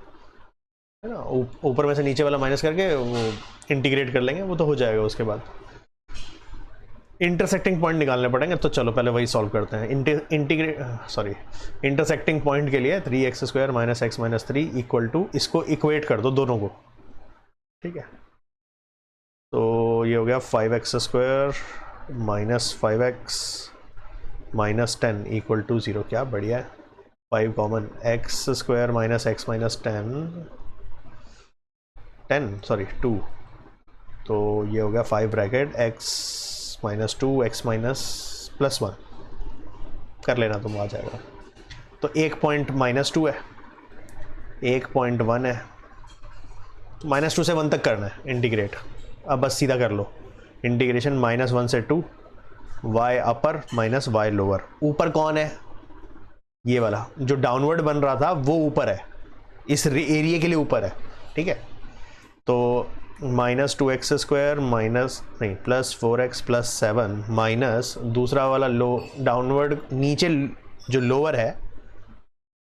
है ना। ऊपर में से नीचे वाला माइनस करके वो इंटीग्रेट कर लेंगे, वो तो हो जाएगा। उसके बाद इंटरसेक्टिंग पॉइंट निकालने पड़ेंगे, तो चलो पहले वही सॉल्व करते हैं। इंटरसेक्टिंग पॉइंट के लिए 3x² - x - 3 इक्वल टू, इसको इक्वेट कर दो दोनों को, ठीक है। तो ये हो गया 5x² - 5x - 10 इक्वल टू 0। क्या बढ़िया है, 5 कॉमन, x² - x - 2, तो ये हो गया 5 ब्रैकेट x - 2 x +1 कर लेना, तुम आ जाएगा। तो एक पॉइंट -2 है, एक पॉइंट 1 है, -2 से 1 तक करना है इंटीग्रेट। अब बस सीधा कर लो इंटीग्रेशन, -1 से 2, y अपर माइनस y लोअर। ऊपर कौन है, ये वाला जो डाउनवर्ड बन रहा था वो ऊपर है, इस एरिया के लिए ऊपर है, ठीक है। तो -2x² माइनस नहीं +4x +7 माइनस दूसरा वाला लो डाउनवर्ड नीचे जो लोअर है,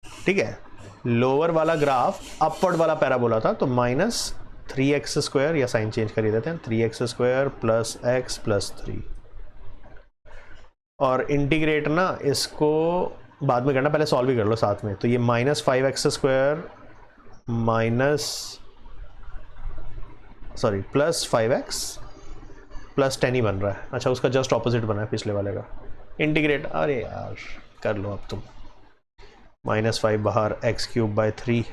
ठीक है, लोअर वाला ग्राफ अपवर्ड वाला पैराबोला था, तो -3x², या साइन चेंज कर ही देते हैं, 3x² + x + 3, और इंटीग्रेट ना इसको बाद में करना, पहले सॉल्व ही कर लो साथ में। तो ये -5x² +5x +10 ही बन रहा है। अच्छा, उसका जस्ट ऑपोजिट बना है पिछले वाले का। इंटीग्रेट, अरे यार कर लो अब तुम, -5 बाहर, x³/3,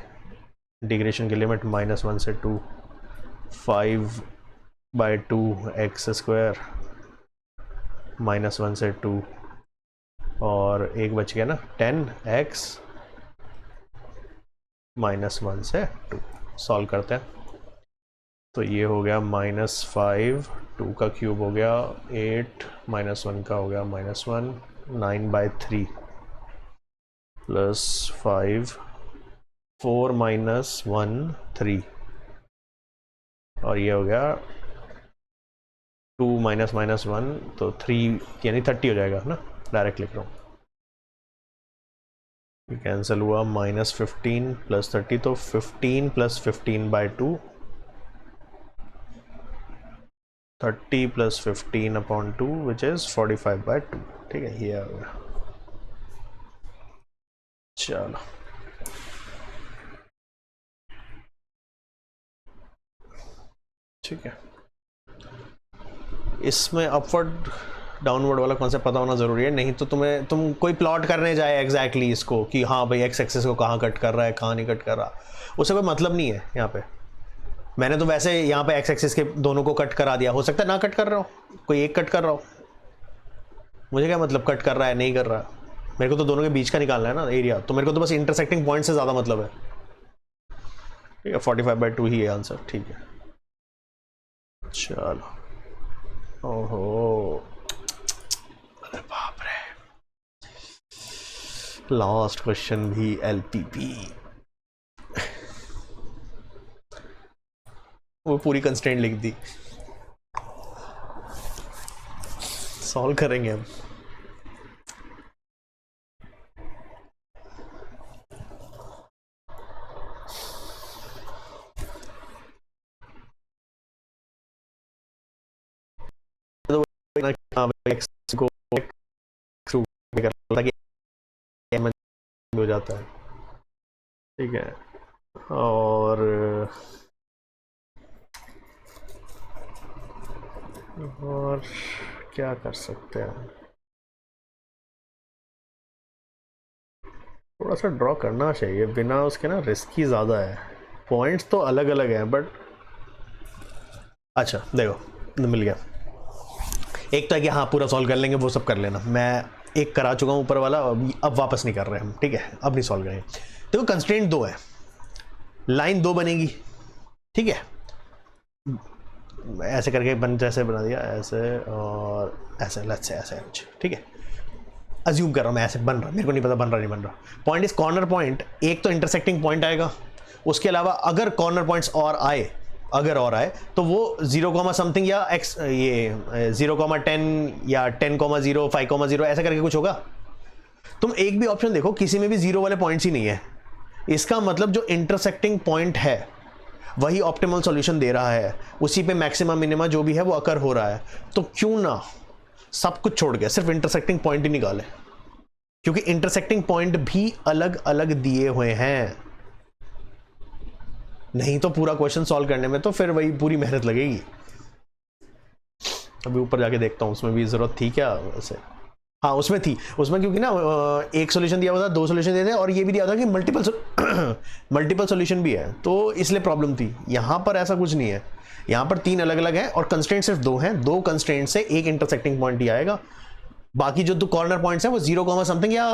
इंटीग्रेशन की लिमिट -1 से 2, 5/2 x² -1 से 2, और एक बच गया ना 10x -1 से 2। सॉल्व करते हैं, तो ये हो गया -5, 2 का क्यूब हो गया 8, -1 का हो गया -1, 9/3 +5, 4 - 1 3, और ये हो गया 2 - -1, तो 3 यानी 30 हो जाएगा ना, डायरेक्ट लिख रहा हूँ, कैंसिल हुआ, -15 + 30, तो 15 + 15/2, 30 + 15/2 विच इज 45/2, ठीक है, ये आ गया। चलो ठीक है, इसमें अपवर्ड डाउनवर्ड वाला कॉन्सेप्ट पता होना ज़रूरी है, नहीं तो तुम कोई प्लॉट करने जाए एग्जैक्टली इसको कि हाँ भाई एक्स एक्सिस को कहाँ कट कर रहा है, कहाँ नहीं कट कर रहा, उससे कोई मतलब नहीं है। यहाँ पे मैंने तो वैसे यहाँ पे एक्स एक्सिस के दोनों को कट करा दिया, हो सकता है ना कट कर रहा हो, कोई एक कट कर रहा हो, मुझे क्या मतलब कट कर रहा है नहीं कर रहा, मेरे को तो दोनों के बीच का निकालना है ना एरिया, तो मेरे को तो बस इंटरसेक्टिंग पॉइंट से ज़्यादा मतलब है, ठीक है। 45/2 ही है आंसर, ठीक है। चलो, ओहो, अरे बाप रे, लास्ट क्वेश्चन भी LPP, वो पूरी कंस्ट्रेंट लिख दी, सॉल्व करेंगे हम। हो जाता है, ठीक है, और क्या कर सकते हैं, थोड़ा सा ड्रॉ करना चाहिए बिना उसके ना, रिस्की ज़्यादा है, पॉइंट्स तो अलग अलग हैं बट अच्छा देखो मिल गया। एक तो है कि हाँ पूरा सॉल्व कर लेंगे, वो सब कर लेना, मैं एक करा चुका हूँ ऊपर वाला, अब वापस नहीं कर रहे हम, ठीक है, अब नहीं सॉल्व करेंगे। देखो कंस्ट्रेंट 2 है, लाइन 2 बनेगी, ठीक है, ऐसे करके जैसे बना दिया, ऐसे और ऐसे, लेट्स से ऐसे कुछ, ठीक है। अज्यूम कर रहा हूँ मैं, ऐसे बन रहा, मेरे को नहीं पता बन रहा नहीं बन रहा। पॉइंट इज कॉर्नर पॉइंट, एक तो इंटरसेक्टिंग पॉइंट आएगा, उसके अलावा अगर कॉर्नर पॉइंट्स और आए, अगर और आए तो वो 0, समथिंग या x, ये 0,10 या 10,0 5,0 ऐसा करके कुछ होगा। तुम एक भी ऑप्शन देखो, किसी में भी 0 वाले पॉइंट्स ही नहीं है। इसका मतलब जो इंटरसेक्टिंग पॉइंट है वही ऑप्टिमल सॉल्यूशन दे रहा है, उसी पे मैक्सिमम मिनिमा जो भी है वो अकर हो रहा है। तो क्यों ना सब कुछ छोड़ के सिर्फ इंटरसेक्टिंग पॉइंट ही निकाले, क्योंकि इंटरसेक्टिंग पॉइंट भी अलग अलग दिए हुए हैं। नहीं तो पूरा क्वेश्चन सॉल्व करने में तो फिर वही पूरी मेहनत लगेगी। अभी ऊपर जाके देखता हूँ उसमें भी जरूरत थी क्या वैसे। हाँ उसमें थी, उसमें क्योंकि ना एक सोल्यूशन दिया हुआ था, 2 सोल्यूशन दिए थे, और ये भी दिया था कि मल्टीपल सोल्यूशन भी है, तो इसलिए प्रॉब्लम थी। यहाँ पर ऐसा कुछ नहीं है, यहाँ पर 3 अलग अलग हैं और कंस्ट्रेंट सिर्फ 2 हैं। 2 कंस्ट्रेंट से एक इंटरसेक्टिंग पॉइंट ही आएगा, बाकी जो 2 कॉर्नर पॉइंट्स हैं वो 0, समथिंग या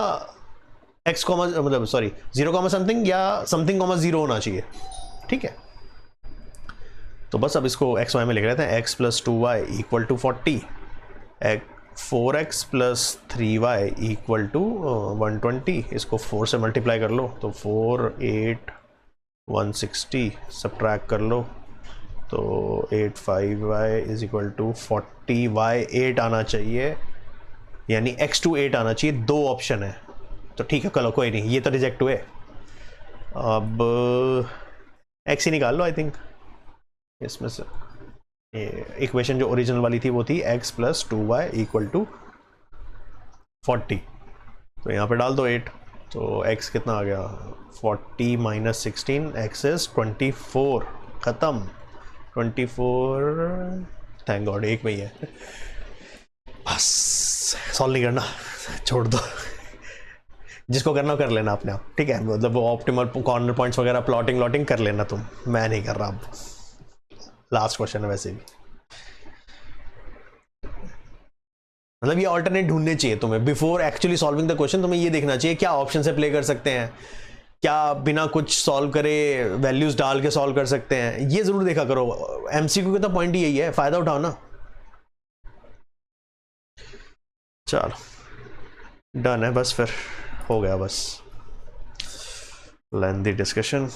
x, मतलब सॉरी 0, समथिंग या समथिंग, 0 होना चाहिए। ठीक है, तो बस अब इसको x y में लिख रहे थे। x + 2y = 40, 4x + 3y = 120। इसको 4 से मल्टीप्लाई कर लो तो 4 8 160, सब्ट्रैक्ट कर लो तो 8 5y = 40y 8 आना चाहिए, यानी x to 8 आना चाहिए। 2 ऑप्शन है तो ठीक है, चलो कोई नहीं, ये तो रिजेक्ट हुए। अब x ही निकाल लो आई थिंक इसमें से। इक्वेशन जो ओरिजिनल वाली थी वो थी x + 2y = 40, तो यहाँ पे डाल दो 8, तो x कितना आ गया 40 - 16, x is 24, ख़त्म 24। थैंक गॉड एक में ही है, बस सॉल्व नहीं करना, छोड़ दो। जिसको करना हो कर लेना अपने आप, ठीक है, मतलब वो ऑप्टिमल कॉर्नर पॉइंट्स वगैरह प्लॉटिंग कर लेना तुम, मैं नहीं कर रहा। अब लास्ट क्वेश्चन है वैसे भी, मतलब ये ऑल्टरनेट ढूंढने चाहिए तुम्हें before actually solving the question. तुम्हें ये देखना चाहिए क्या ऑप्शन से प्ले कर सकते हैं, क्या बिना कुछ सॉल्व करे वैल्यूज डाल के सॉल्व कर सकते हैं, ये जरूर देखा करो। एमसीक्यू का तो पॉइंट ही यही है, फायदा उठाओ ना। चलो डन है, बस फिर हो गया, बस लेंथी डिस्कशन।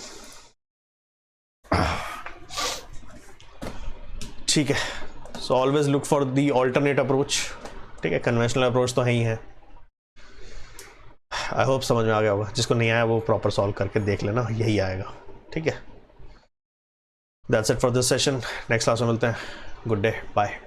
ठीक है, so always look for the alternate approach. ठीक है, कन्वेंशनल अप्रोच तो है ही है। आई होप समझ में आ गया होगा, जिसको नहीं आया वो प्रॉपर सॉल्व करके देख लेना, यही आएगा। ठीक है, that's it for this session, next class में मिलते हैं। Good day, bye.